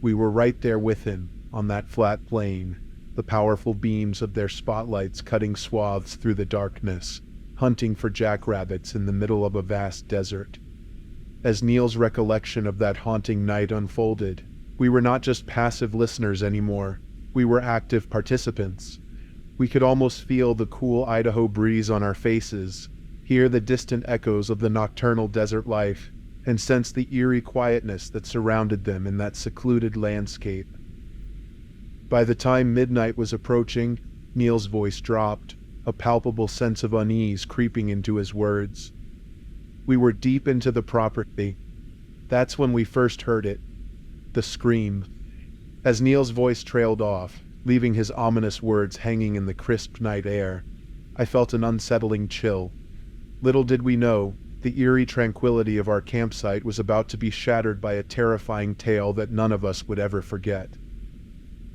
We were right there with him, on that flat plain, the powerful beams of their spotlights cutting swaths through the darkness, hunting for jackrabbits in the middle of a vast desert. As Neil's recollection of that haunting night unfolded, we were not just passive listeners anymore, we were active participants. We could almost feel the cool Idaho breeze on our faces, hear the distant echoes of the nocturnal desert life, and sense the eerie quietness that surrounded them in that secluded landscape. By the time midnight was approaching, Neil's voice dropped, a palpable sense of unease creeping into his words. We were deep into the property. That's when we first heard it. The scream. As Neil's voice trailed off, leaving his ominous words hanging in the crisp night air, I felt an unsettling chill. Little did we know, the eerie tranquility of our campsite was about to be shattered by a terrifying tale that none of us would ever forget.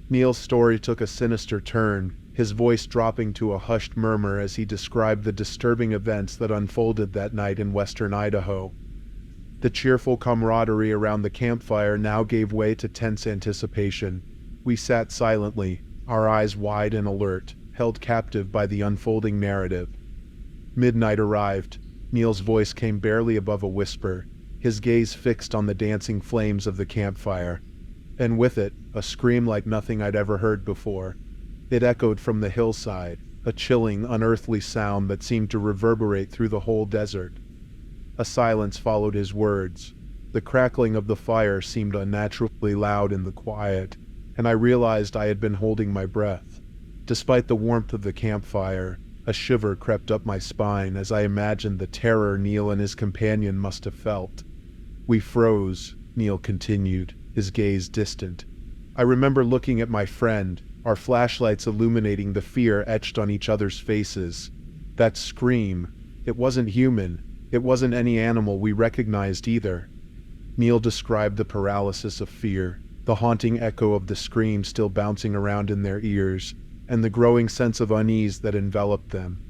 Neil's story took a sinister turn, his voice dropping to a hushed murmur as he described the disturbing events that unfolded that night in western Idaho. The cheerful camaraderie around the campfire now gave way to tense anticipation. We sat silently, our eyes wide and alert, held captive by the unfolding narrative. Midnight arrived. Neil's voice came barely above a whisper, his gaze fixed on the dancing flames of the campfire. And with it, a scream like nothing I'd ever heard before. It echoed from the hillside, a chilling, unearthly sound that seemed to reverberate through the whole desert. A silence followed his words. The crackling of the fire seemed unnaturally loud in the quiet, and I realized I had been holding my breath. Despite the warmth of the campfire, a shiver crept up my spine as I imagined the terror Neil and his companion must have felt. We froze, Neil continued, his gaze distant. I remember looking at my friend, our flashlights illuminating the fear etched on each other's faces. That scream, it wasn't human. It wasn't any animal we recognized either. Neil described the paralysis of fear, the haunting echo of the scream still bouncing around in their ears, and the growing sense of unease that enveloped them.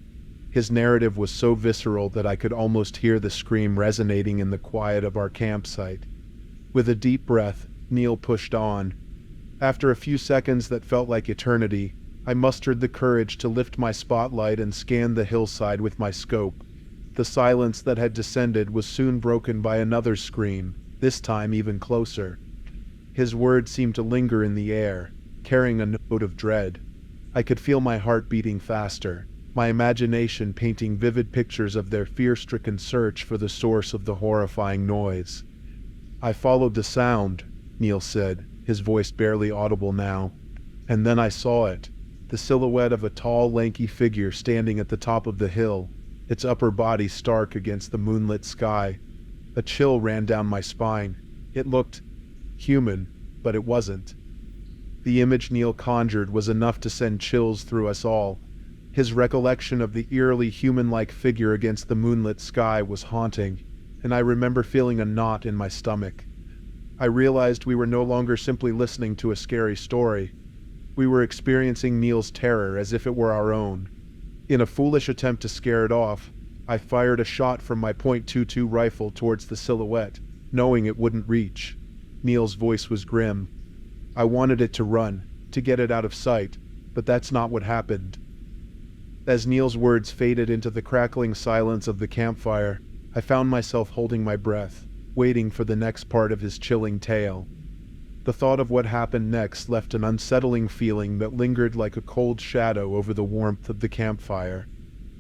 His narrative was so visceral that I could almost hear the scream resonating in the quiet of our campsite. With a deep breath, Neil pushed on. After a few seconds that felt like eternity, I mustered the courage to lift my spotlight and scan the hillside with my scope. The silence that had descended was soon broken by another scream, this time even closer. His words seemed to linger in the air, carrying a note of dread. I could feel my heart beating faster, my imagination painting vivid pictures of their fear-stricken search for the source of the horrifying noise. I followed the sound, Neil said, his voice barely audible now. And then I saw it, the silhouette of a tall, lanky figure standing at the top of the hill, its upper body stark against the moonlit sky. A chill ran down my spine. It looked human, but it wasn't. The image Neil conjured was enough to send chills through us all. His recollection of the eerily human-like figure against the moonlit sky was haunting, and I remember feeling a knot in my stomach. I realized we were no longer simply listening to a scary story. We were experiencing Neil's terror as if it were our own. In a foolish attempt to scare it off, I fired a shot from my .22 rifle towards the silhouette, knowing it wouldn't reach. Neil's voice was grim. I wanted it to run, to get it out of sight, but that's not what happened. As Neil's words faded into the crackling silence of the campfire, I found myself holding my breath, waiting for the next part of his chilling tale. The thought of what happened next left an unsettling feeling that lingered like a cold shadow over the warmth of the campfire.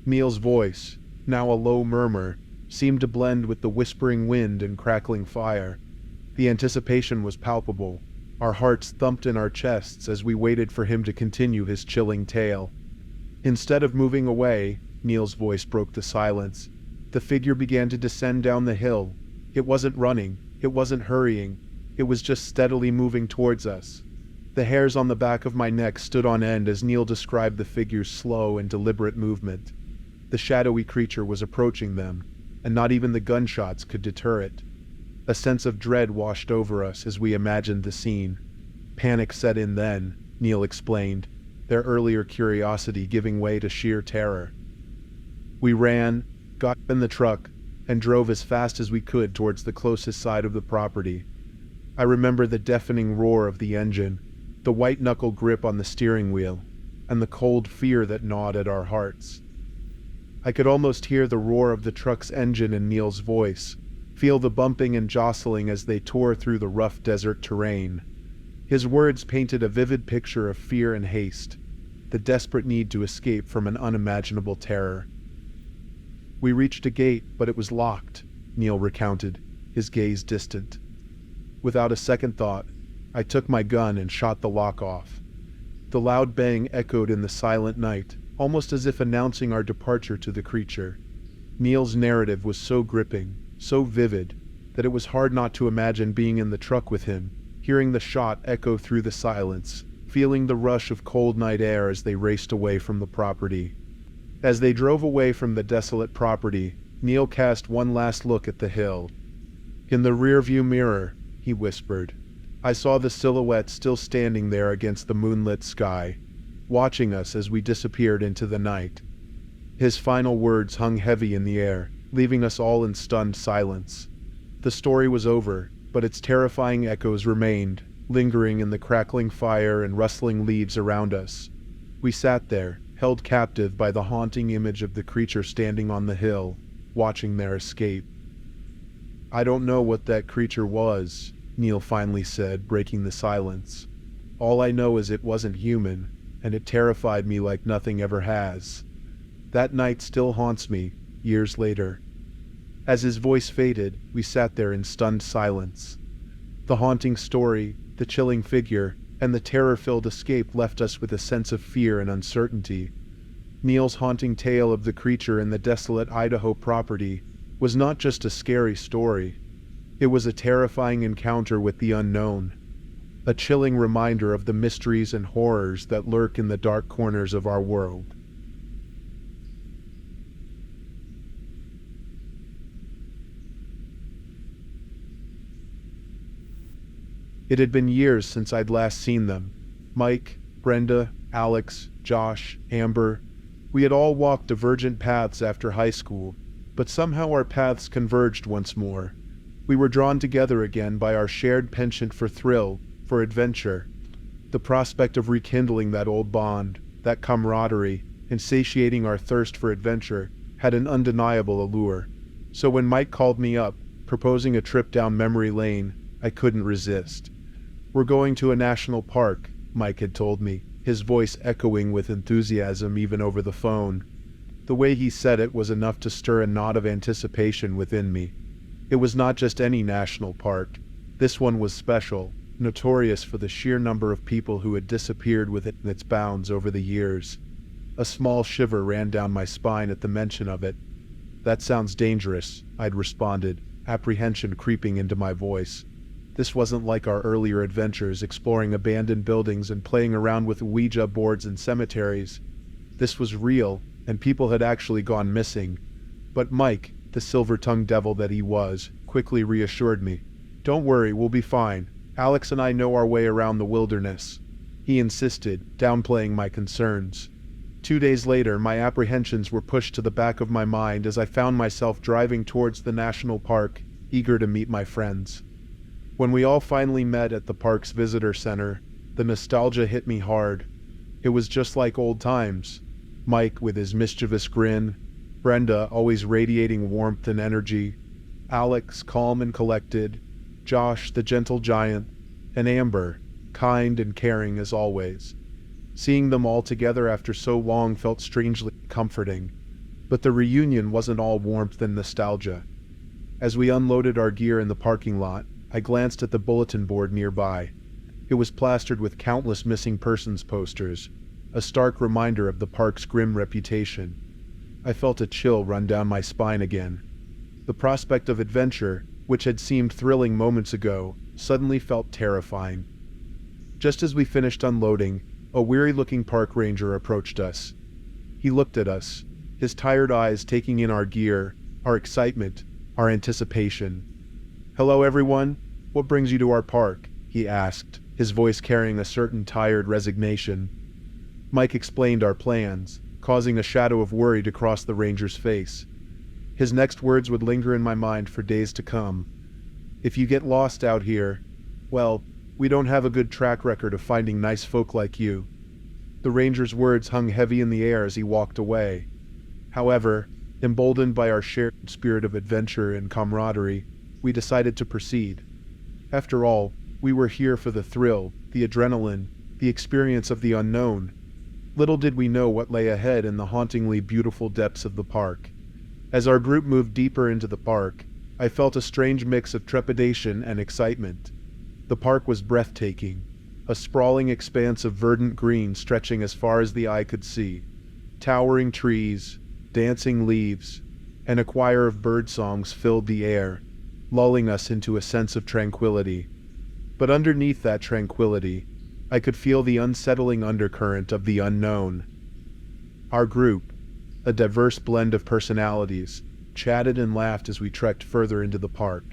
Neil's voice, now a low murmur, seemed to blend with the whispering wind and crackling fire. The anticipation was palpable. Our hearts thumped in our chests as we waited for him to continue his chilling tale. Instead of moving away, Neil's voice broke the silence. The figure began to descend down the hill. It wasn't running. It wasn't hurrying. It was just steadily moving towards us. The hairs on the back of my neck stood on end as Neil described the figure's slow and deliberate movement. The shadowy creature was approaching them, and not even the gunshots could deter it. A sense of dread washed over us as we imagined the scene. Panic set in then, Neil explained, their earlier curiosity giving way to sheer terror. We ran, got in the truck, and drove as fast as we could towards the closest side of the property. I remember the deafening roar of the engine, the white-knuckle grip on the steering wheel, and the cold fear that gnawed at our hearts. I could almost hear the roar of the truck's engine in Neil's voice, feel the bumping and jostling as they tore through the rough desert terrain. His words painted a vivid picture of fear and haste, the desperate need to escape from an unimaginable terror. We reached a gate, but it was locked, Neil recounted, his gaze distant. Without a second thought, I took my gun and shot the lock off. The loud bang echoed in the silent night, almost as if announcing our departure to the creature. Neil's narrative was so gripping, so vivid, that it was hard not to imagine being in the truck with him, hearing the shot echo through the silence, feeling the rush of cold night air as they raced away from the property. As they drove away from the desolate property, Neil cast one last look at the hill. "In the rearview mirror," he whispered, "I saw the silhouette still standing there against the moonlit sky, watching us as we disappeared into the night." His final words hung heavy in the air, leaving us all in stunned silence. The story was over, but its terrifying echoes remained, lingering in the crackling fire and rustling leaves around us. We sat there, held captive by the haunting image of the creature standing on the hill, watching their escape. "I don't know what that creature was," Neil finally said, breaking the silence. "All I know is it wasn't human, and it terrified me like nothing ever has. That night still haunts me, years later." As his voice faded, we sat there in stunned silence. The haunting story, the chilling figure, and the terror-filled escape left us with a sense of fear and uncertainty. Neil's haunting tale of the creature in the desolate Idaho property was not just a scary story. It was a terrifying encounter with the unknown, a chilling reminder of the mysteries and horrors that lurk in the dark corners of our world. It had been years since I'd last seen them. Mike, Brenda, Alex, Josh, Amber. We had all walked divergent paths after high school, but somehow our paths converged once more. We were drawn together again by our shared penchant for thrill, for adventure. The prospect of rekindling that old bond, that camaraderie, and satiating our thirst for adventure had an undeniable allure. So when Mike called me up, proposing a trip down memory lane, I couldn't resist. "We're going to a national park," Mike had told me, his voice echoing with enthusiasm even over the phone. The way he said it was enough to stir a knot of anticipation within me. It was not just any national park. This one was special, notorious for the sheer number of people who had disappeared within its bounds over the years. A small shiver ran down my spine at the mention of it. "That sounds dangerous," I'd responded, apprehension creeping into my voice. This wasn't like our earlier adventures exploring abandoned buildings and playing around with Ouija boards in cemeteries. This was real, and people had actually gone missing. But Mike, the silver-tongued devil that he was, quickly reassured me. "Don't worry, we'll be fine. Alex and I know our way around the wilderness," he insisted, downplaying my concerns. 2 days later, my apprehensions were pushed to the back of my mind as I found myself driving towards the national park, eager to meet my friends. When we all finally met at the park's visitor center, the nostalgia hit me hard. It was just like old times. Mike with his mischievous grin, Brenda always radiating warmth and energy, Alex calm and collected, Josh the gentle giant, and Amber, kind and caring as always. Seeing them all together after so long felt strangely comforting. But the reunion wasn't all warmth and nostalgia. As we unloaded our gear in the parking lot, I glanced at the bulletin board nearby. It was plastered with countless missing persons posters, a stark reminder of the park's grim reputation. I felt a chill run down my spine again. The prospect of adventure, which had seemed thrilling moments ago, suddenly felt terrifying. Just as we finished unloading, a weary-looking park ranger approached us. He looked at us, his tired eyes taking in our gear, our excitement, our anticipation. "Hello, everyone. What brings you to our park?" he asked, his voice carrying a certain tired resignation. Mike explained our plans, causing a shadow of worry to cross the ranger's face. His next words would linger in my mind for days to come. "If you get lost out here, well, we don't have a good track record of finding nice folk like you." The ranger's words hung heavy in the air as he walked away. However, emboldened by our shared spirit of adventure and camaraderie, we decided to proceed. After all, we were here for the thrill, the adrenaline, the experience of the unknown. Little did we know what lay ahead in the hauntingly beautiful depths of the park. As our group moved deeper into the park, I felt a strange mix of trepidation and excitement. The park was breathtaking, a sprawling expanse of verdant green stretching as far as the eye could see. Towering trees, dancing leaves, and a choir of bird songs filled the air, lulling us into a sense of tranquility. But underneath that tranquility, I could feel the unsettling undercurrent of the unknown. Our group, a diverse blend of personalities, chatted and laughed as we trekked further into the park.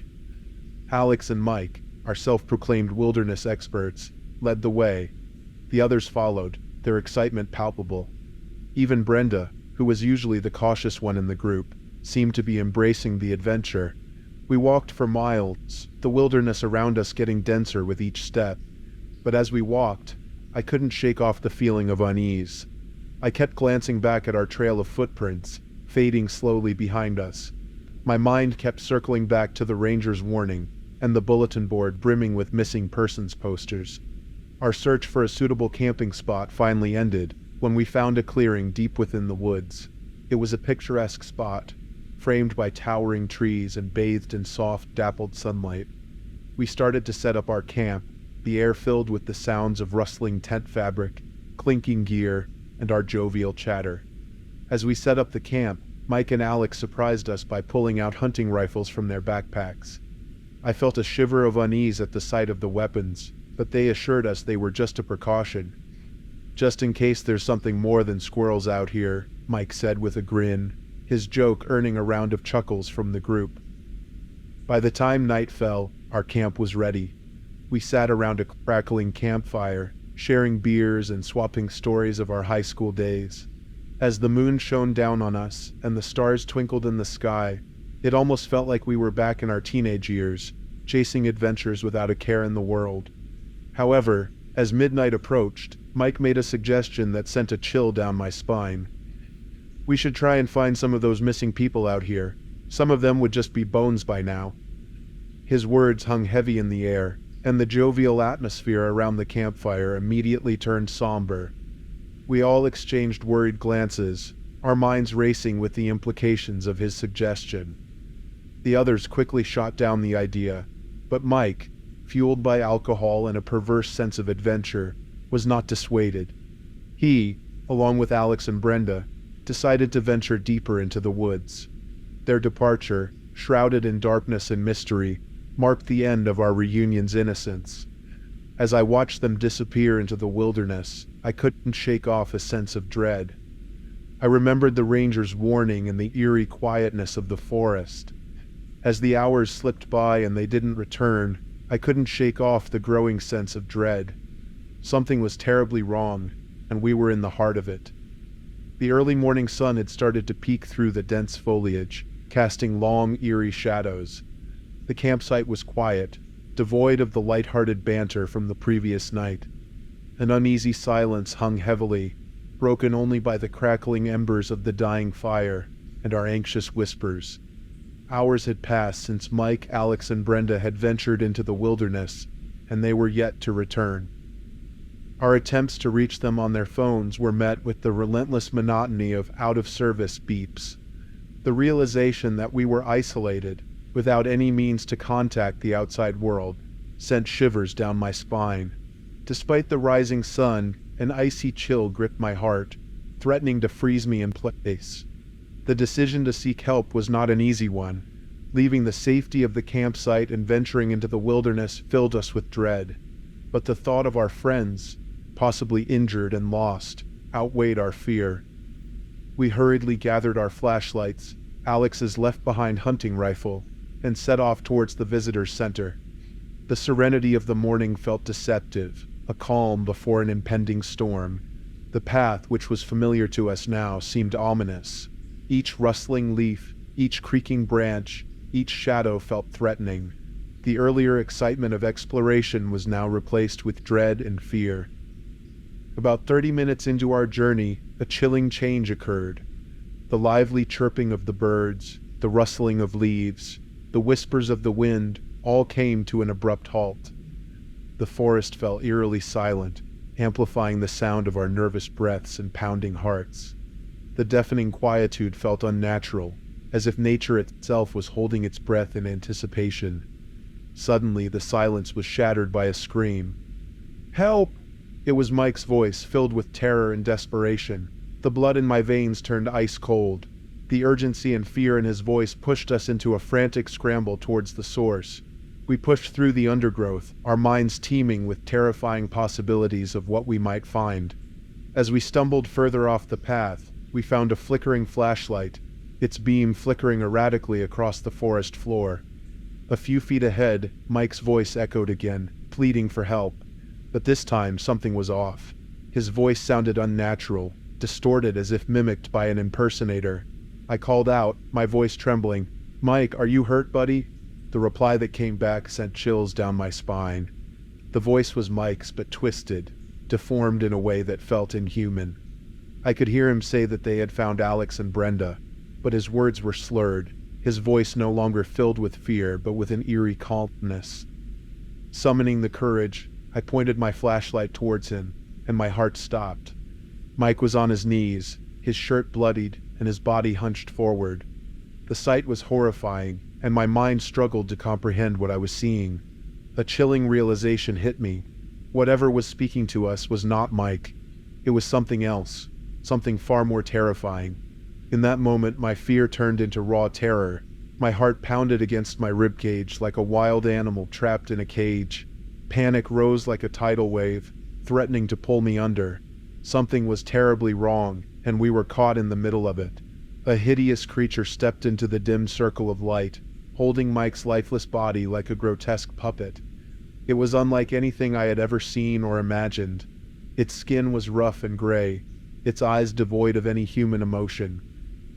Alex and Mike, our self-proclaimed wilderness experts, led the way. The others followed, their excitement palpable. Even Brenda, who was usually the cautious one in the group, seemed to be embracing the adventure. We walked for miles, the wilderness around us getting denser with each step. But as we walked, I couldn't shake off the feeling of unease. I kept glancing back at our trail of footprints, fading slowly behind us. My mind kept circling back to the ranger's warning and the bulletin board brimming with missing persons posters. Our search for a suitable camping spot finally ended when we found a clearing deep within the woods. It was a picturesque spot, framed by towering trees and bathed in soft, dappled sunlight. We started to set up our camp, the air filled with the sounds of rustling tent fabric, clinking gear, and our jovial chatter. As we set up the camp, Mike and Alex surprised us by pulling out hunting rifles from their backpacks. I felt a shiver of unease at the sight of the weapons, but they assured us they were just a precaution. "Just in case there's something more than squirrels out here," Mike said with a grin, his joke earning a round of chuckles from the group. By the time night fell, our camp was ready. We sat around a crackling campfire, sharing beers and swapping stories of our high school days. As the moon shone down on us and the stars twinkled in the sky, it almost felt like we were back in our teenage years, chasing adventures without a care in the world. However, as midnight approached, Mike made a suggestion that sent a chill down my spine. "We should try and find some of those missing people out here. Some of them would just be bones by now." His words hung heavy in the air, and the jovial atmosphere around the campfire immediately turned somber. We all exchanged worried glances, our minds racing with the implications of his suggestion. The others quickly shot down the idea, but Mike, fueled by alcohol and a perverse sense of adventure, was not dissuaded. He, along with Alex and Brenda, decided to venture deeper into the woods. Their departure, shrouded in darkness and mystery, marked the end of our reunion's innocence. As I watched them disappear into the wilderness, I couldn't shake off a sense of dread. I remembered the ranger's warning and the eerie quietness of the forest. As the hours slipped by and they didn't return, I couldn't shake off the growing sense of dread. Something was terribly wrong, and we were in the heart of it. The early morning sun had started to peek through the dense foliage, casting long, eerie shadows. The campsite was quiet, devoid of the light-hearted banter from the previous night. An uneasy silence hung heavily, broken only by the crackling embers of the dying fire and our anxious whispers. Hours had passed since Mike, Alex, and Brenda had ventured into the wilderness, and they were yet to return. Our attempts to reach them on their phones were met with the relentless monotony of out-of-service beeps. The realization that we were isolated, without any means to contact the outside world, sent shivers down my spine. Despite the rising sun, an icy chill gripped my heart, threatening to freeze me in place. The decision to seek help was not an easy one. Leaving the safety of the campsite and venturing into the wilderness filled us with dread. But the thought of our friends, possibly injured and lost, outweighed our fear. We hurriedly gathered our flashlights, Alex's left-behind hunting rifle, and set off towards the visitor's center. The serenity of the morning felt deceptive, a calm before an impending storm. The path, which was familiar to us now, seemed ominous. Each rustling leaf, each creaking branch, each shadow felt threatening. The earlier excitement of exploration was now replaced with dread and fear. About 30 minutes into our journey, a chilling change occurred. The lively chirping of the birds, the rustling of leaves, the whispers of the wind, all came to an abrupt halt. The forest fell eerily silent, amplifying the sound of our nervous breaths and pounding hearts. The deafening quietude felt unnatural, as if nature itself was holding its breath in anticipation. Suddenly, the silence was shattered by a scream. "Help!" It was Mike's voice, filled with terror and desperation. The blood in my veins turned ice cold. The urgency and fear in his voice pushed us into a frantic scramble towards the source. We pushed through the undergrowth, our minds teeming with terrifying possibilities of what we might find. As we stumbled further off the path, we found a flickering flashlight, its beam flickering erratically across the forest floor. A few feet ahead, Mike's voice echoed again, pleading for help. But this time, something was off. His voice sounded unnatural, distorted as if mimicked by an impersonator. I called out, my voice trembling, "Mike, are you hurt, buddy?" The reply that came back sent chills down my spine. The voice was Mike's, but twisted, deformed in a way that felt inhuman. I could hear him say that they had found Alex and Brenda, but his words were slurred, his voice no longer filled with fear, but with an eerie calmness. Summoning the courage, I pointed my flashlight towards him, and my heart stopped. Mike was on his knees, his shirt bloodied, and his body hunched forward. The sight was horrifying, and my mind struggled to comprehend what I was seeing. A chilling realization hit me. Whatever was speaking to us was not Mike. It was something else, something far more terrifying. In that moment, my fear turned into raw terror. My heart pounded against my ribcage like a wild animal trapped in a cage. Panic rose like a tidal wave, threatening to pull me under. Something was terribly wrong, and we were caught in the middle of it. A hideous creature stepped into the dim circle of light, holding Mike's lifeless body like a grotesque puppet. It was unlike anything I had ever seen or imagined. Its skin was rough and gray, its eyes devoid of any human emotion.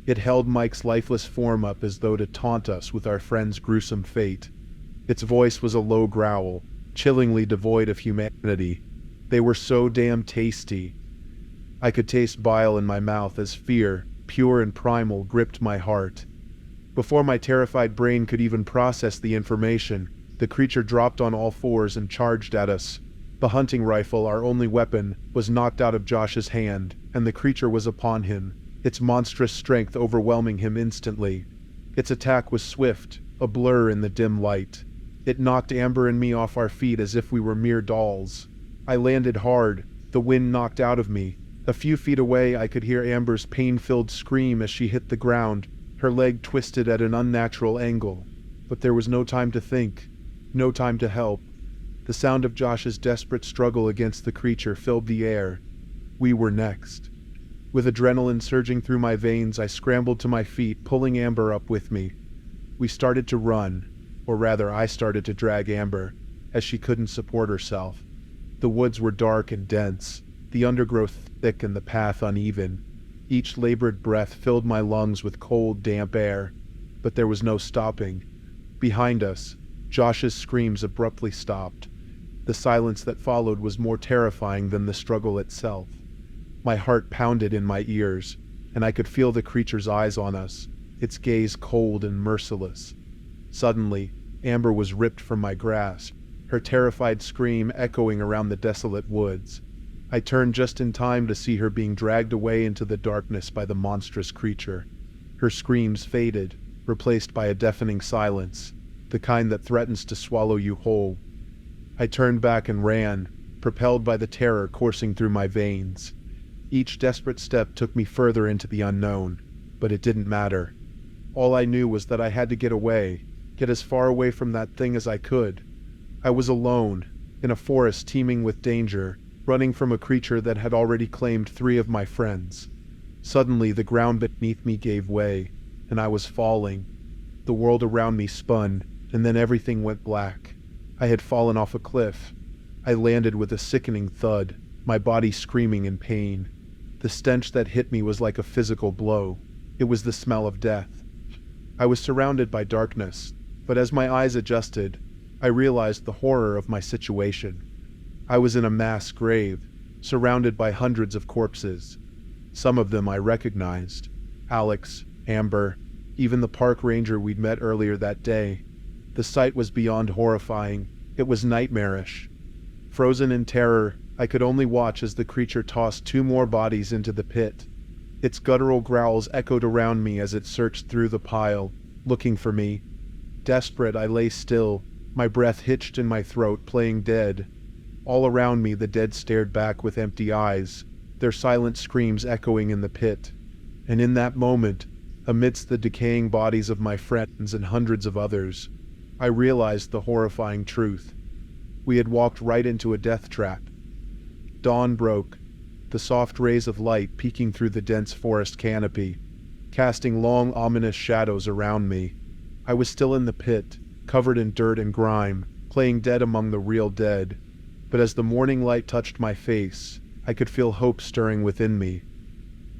It held Mike's lifeless form up as though to taunt us with our friend's gruesome fate. Its voice was a low growl, chillingly devoid of humanity. They were so damn tasty. I could taste bile in my mouth as fear, pure and primal, gripped my heart. Before my terrified brain could even process the information, the creature dropped on all fours and charged at us. The hunting rifle, our only weapon, was knocked out of Josh's hand, and the creature was upon him, its monstrous strength overwhelming him instantly. Its attack was swift, a blur in the dim light. It knocked Amber and me off our feet as if we were mere dolls. I landed hard, the wind knocked out of me. A few feet away, I could hear Amber's pain-filled scream as she hit the ground, her leg twisted at an unnatural angle. But there was no time to think, no time to help. The sound of Josh's desperate struggle against the creature filled the air. We were next. With adrenaline surging through my veins, I scrambled to my feet, pulling Amber up with me. We started to run, or rather I started to drag Amber, as she couldn't support herself. The woods were dark and dense, the undergrowth thick and the path uneven. Each labored breath filled my lungs with cold, damp air, but there was no stopping. Behind us, Josh's screams abruptly stopped. The silence that followed was more terrifying than the struggle itself. My heart pounded in my ears, and I could feel the creature's eyes on us, its gaze cold and merciless. Suddenly, Amber was ripped from my grasp, her terrified scream echoing around the desolate woods. I turned just in time to see her being dragged away into the darkness by the monstrous creature. Her screams faded, replaced by a deafening silence, the kind that threatens to swallow you whole. I turned back and ran, propelled by the terror coursing through my veins. Each desperate step took me further into the unknown, but it didn't matter. All I knew was that I had to get away, get as far away from that thing as I could. I was alone, in a forest teeming with danger, running from a creature that had already claimed 3 of my friends. Suddenly, the ground beneath me gave way, and I was falling. The world around me spun, and then everything went black. I had fallen off a cliff. I landed with a sickening thud, my body screaming in pain. The stench that hit me was like a physical blow. It was the smell of death. I was surrounded by darkness, but as my eyes adjusted, I realized the horror of my situation. I was in a mass grave, surrounded by hundreds of corpses. Some of them I recognized. Alex, Amber, even the park ranger we'd met earlier that day. The sight was beyond horrifying. It was nightmarish. Frozen in terror, I could only watch as the creature tossed 2 more bodies into the pit. Its guttural growls echoed around me as it searched through the pile, looking for me. Desperate, I lay still, my breath hitched in my throat, playing dead. All around me, the dead stared back with empty eyes, their silent screams echoing in the pit. And in that moment, amidst the decaying bodies of my friends and hundreds of others, I realized the horrifying truth. We had walked right into a death trap. Dawn broke, the soft rays of light peeking through the dense forest canopy, casting long, ominous shadows around me. I was still in the pit, covered in dirt and grime, playing dead among the real dead. But as the morning light touched my face, I could feel hope stirring within me.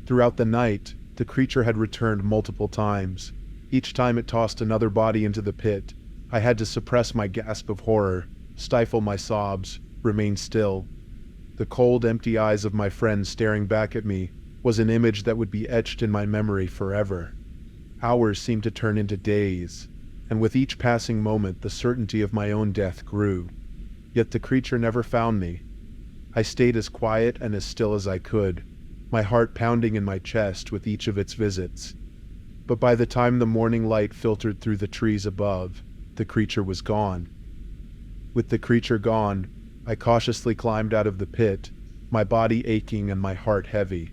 Throughout the night, the creature had returned multiple times. Each time it tossed another body into the pit, I had to suppress my gasp of horror, stifle my sobs, remain still. The cold, empty eyes of my friend staring back at me was an image that would be etched in my memory forever. Hours seemed to turn into days, and with each passing moment the certainty of my own death grew. Yet the creature never found me. I stayed as quiet and as still as I could, my heart pounding in my chest with each of its visits. But by the time the morning light filtered through the trees above, the creature was gone. With the creature gone, I cautiously climbed out of the pit, my body aching and my heart heavy.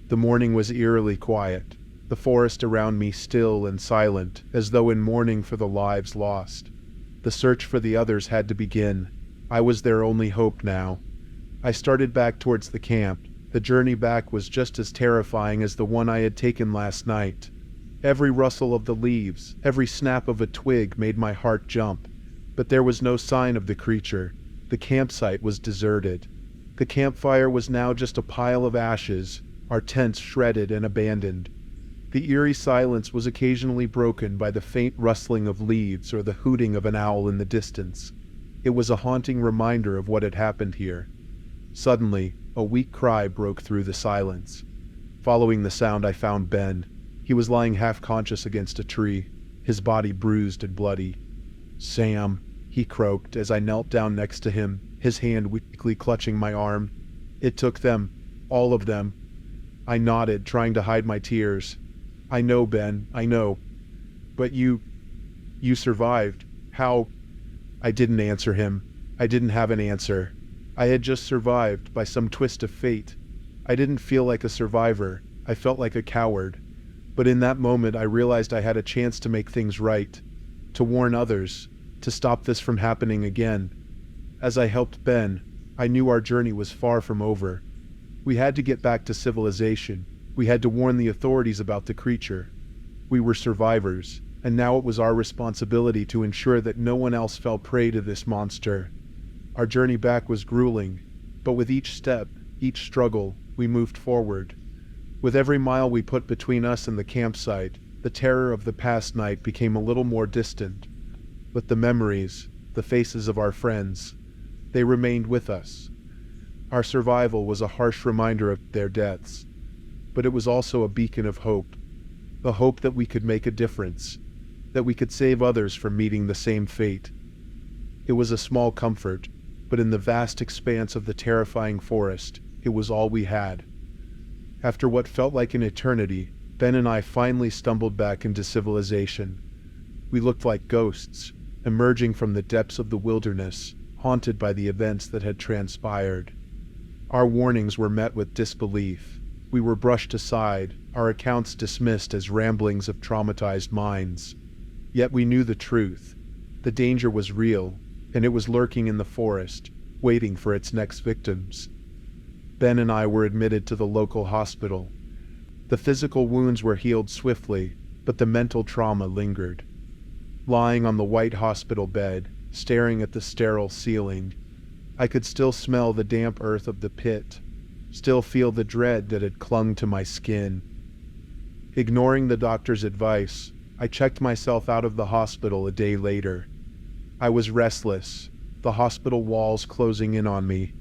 The morning was eerily quiet, the forest around me still and silent, as though in mourning for the lives lost. The search for the others had to begin. I was their only hope now. I started back towards the camp. The journey back was just as terrifying as the one I had taken last night. Every rustle of the leaves, every snap of a twig made my heart jump. But there was no sign of the creature. The campsite was deserted. The campfire was now just a pile of ashes, our tents shredded and abandoned. The eerie silence was occasionally broken by the faint rustling of leaves or the hooting of an owl in the distance. It was a haunting reminder of what had happened here. Suddenly, a weak cry broke through the silence. Following the sound, I found Ben. He was lying half-conscious against a tree, his body bruised and bloody. "Sam," he croaked as I knelt down next to him, his hand weakly clutching my arm. "It took them, all of them." I nodded, trying to hide my tears. "I know, Ben, I know. But you survived. How?" I didn't answer him. I didn't have an answer. I had just survived by some twist of fate. I didn't feel like a survivor. I felt like a coward. But in that moment I realized I had a chance to make things right, to warn others, to stop this from happening again. As I helped Ben, I knew our journey was far from over. We had to get back to civilization. We had to warn the authorities about the creature. We were survivors, and now it was our responsibility to ensure that no one else fell prey to this monster. Our journey back was grueling, but with each step, each struggle, we moved forward. With every mile we put between us and the campsite, the terror of the past night became a little more distant. But the memories, the faces of our friends, they remained with us. Our survival was a harsh reminder of their deaths, but it was also a beacon of hope. The hope that we could make a difference, that we could save others from meeting the same fate. It was a small comfort, but in the vast expanse of the terrifying forest, it was all we had. After what felt like an eternity, Ben and I finally stumbled back into civilization. We looked like ghosts, emerging from the depths of the wilderness, haunted by the events that had transpired. Our warnings were met with disbelief. We were brushed aside, our accounts dismissed as ramblings of traumatized minds. Yet we knew the truth. The danger was real, and it was lurking in the forest, waiting for its next victims. Ben and I were admitted to the local hospital. The physical wounds were healed swiftly, but the mental trauma lingered. Lying on the white hospital bed, staring at the sterile ceiling, I could still smell the damp earth of the pit, still feel the dread that had clung to my skin. Ignoring the doctor's advice, I checked myself out of the hospital a day later. I was restless, the hospital walls closing in on me.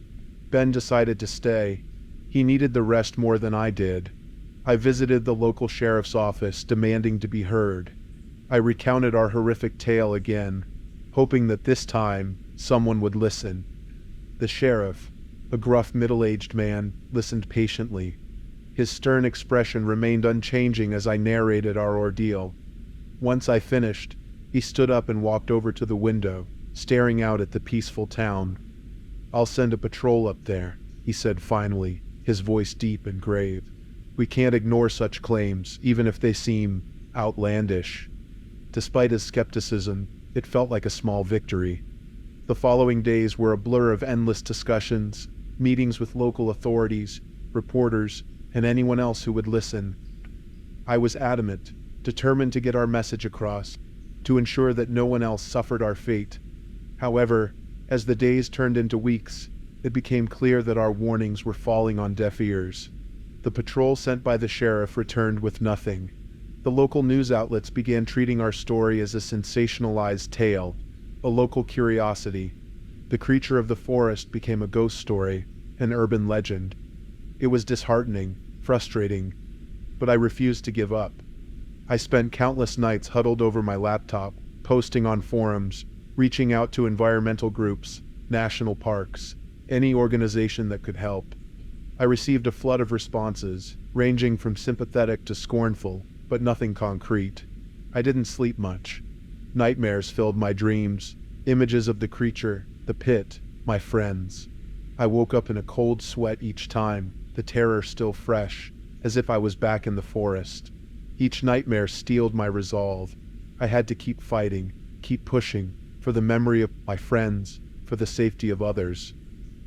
Ben decided to stay. He needed the rest more than I did. I visited the local sheriff's office, demanding to be heard. I recounted our horrific tale again, hoping that this time someone would listen. The sheriff, a gruff middle-aged man, listened patiently. His stern expression remained unchanging as I narrated our ordeal. Once I finished, he stood up and walked over to the window, staring out at the peaceful town. "I'll send a patrol up there," he said finally, his voice deep and grave. "We can't ignore such claims, even if they seem outlandish." Despite his skepticism, it felt like a small victory. The following days were a blur of endless discussions, meetings with local authorities, reporters, and anyone else who would listen. I was adamant, determined to get our message across, to ensure that no one else suffered our fate. However, as the days turned into weeks, it became clear that our warnings were falling on deaf ears. The patrol sent by the sheriff returned with nothing. The local news outlets began treating our story as a sensationalized tale, a local curiosity. The creature of the forest became a ghost story, an urban legend. It was disheartening, frustrating, but I refused to give up. I spent countless nights huddled over my laptop, posting on forums, reaching out to environmental groups, national parks, any organization that could help. I received a flood of responses, ranging from sympathetic to scornful, but nothing concrete. I didn't sleep much. Nightmares filled my dreams, images of the creature, the pit, my friends. I woke up in a cold sweat each time, the terror still fresh, as if I was back in the forest. Each nightmare steeled my resolve. I had to keep fighting, keep pushing, for the memory of my friends, for the safety of others.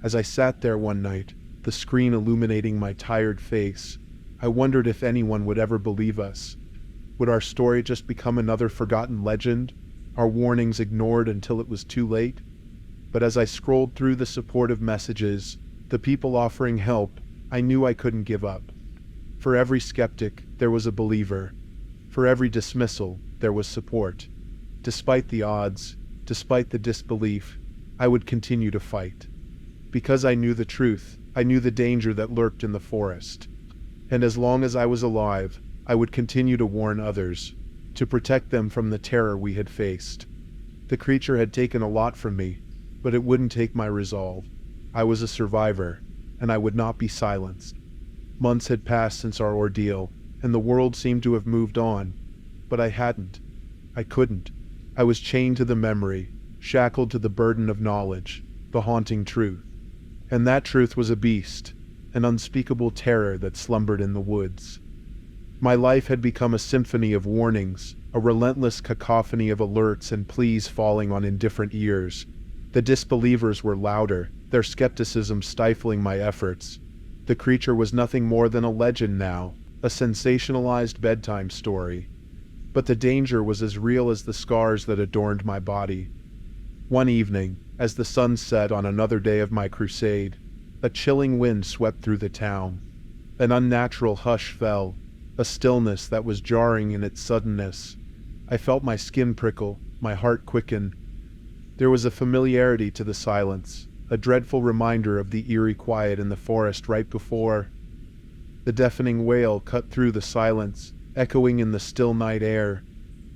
As I sat there one night, the screen illuminating my tired face, I wondered if anyone would ever believe us. Would our story just become another forgotten legend, our warnings ignored until it was too late? But as I scrolled through the supportive messages, the people offering help, I knew I couldn't give up. For every skeptic, there was a believer. For every dismissal, there was support. Despite the odds, despite the disbelief, I would continue to fight. Because I knew the truth, I knew the danger that lurked in the forest. And as long as I was alive, I would continue to warn others, to protect them from the terror we had faced. The creature had taken a lot from me, but it wouldn't take my resolve. I was a survivor, and I would not be silenced. Months had passed since our ordeal, and the world seemed to have moved on, but I hadn't. I couldn't. I was chained to the memory, shackled to the burden of knowledge, the haunting truth. And that truth was a beast, an unspeakable terror that slumbered in the woods. My life had become a symphony of warnings, a relentless cacophony of alerts and pleas falling on indifferent ears. The disbelievers were louder, their skepticism stifling my efforts. The creature was nothing more than a legend now, a sensationalized bedtime story. But the danger was as real as the scars that adorned my body. One evening, as the sun set on another day of my crusade, a chilling wind swept through the town. An unnatural hush fell, a stillness that was jarring in its suddenness. I felt my skin prickle, my heart quicken. There was a familiarity to the silence, a dreadful reminder of the eerie quiet in the forest right before. The deafening wail cut through the silence, echoing in the still night air.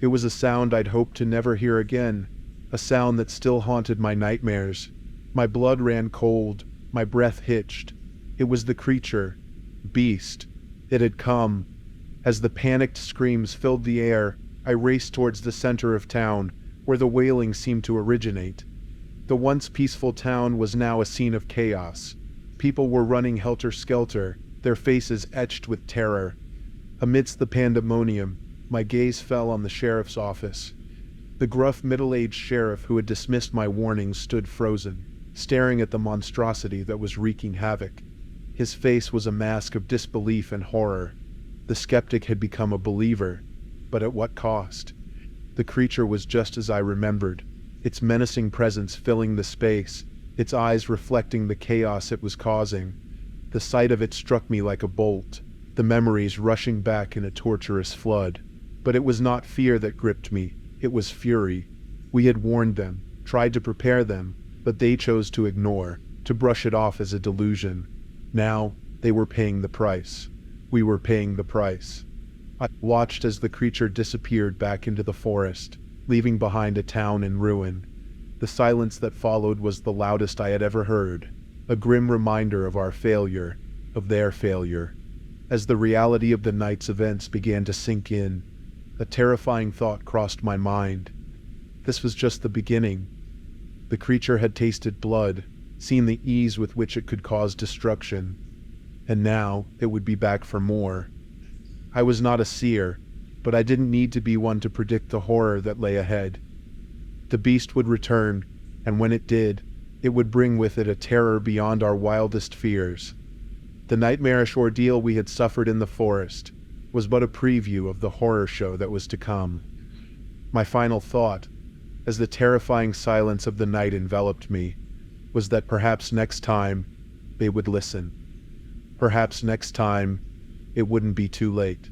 It was a sound I'd hoped to never hear again, a sound that still haunted my nightmares. My blood ran cold, my breath hitched. It was the creature, beast. It had come. As the panicked screams filled the air, I raced towards the center of town, where the wailing seemed to originate. The once peaceful town was now a scene of chaos. People were running helter-skelter, their faces etched with terror. Amidst the pandemonium, my gaze fell on the sheriff's office. The gruff middle-aged sheriff who had dismissed my warnings stood frozen, staring at the monstrosity that was wreaking havoc. His face was a mask of disbelief and horror. The skeptic had become a believer, but at what cost? The creature was just as I remembered, its menacing presence filling the space, its eyes reflecting the chaos it was causing. The sight of it struck me like a bolt, the memories rushing back in a torturous flood. But it was not fear that gripped me, it was fury. We had warned them, tried to prepare them, but they chose to ignore, to brush it off as a delusion. Now, they were paying the price. We were paying the price. I watched as the creature disappeared back into the forest, leaving behind a town in ruin. The silence that followed was the loudest I had ever heard, a grim reminder of our failure, of their failure. As the reality of the night's events began to sink in, a terrifying thought crossed my mind. This was just the beginning. The creature had tasted blood, seen the ease with which it could cause destruction, and now it would be back for more. I was not a seer, but I didn't need to be one to predict the horror that lay ahead. The beast would return, and when it did, it would bring with it a terror beyond our wildest fears. The nightmarish ordeal we had suffered in the forest was but a preview of the horror show that was to come. My final thought, as the terrifying silence of the night enveloped me, was that perhaps next time they would listen. Perhaps next time it wouldn't be too late.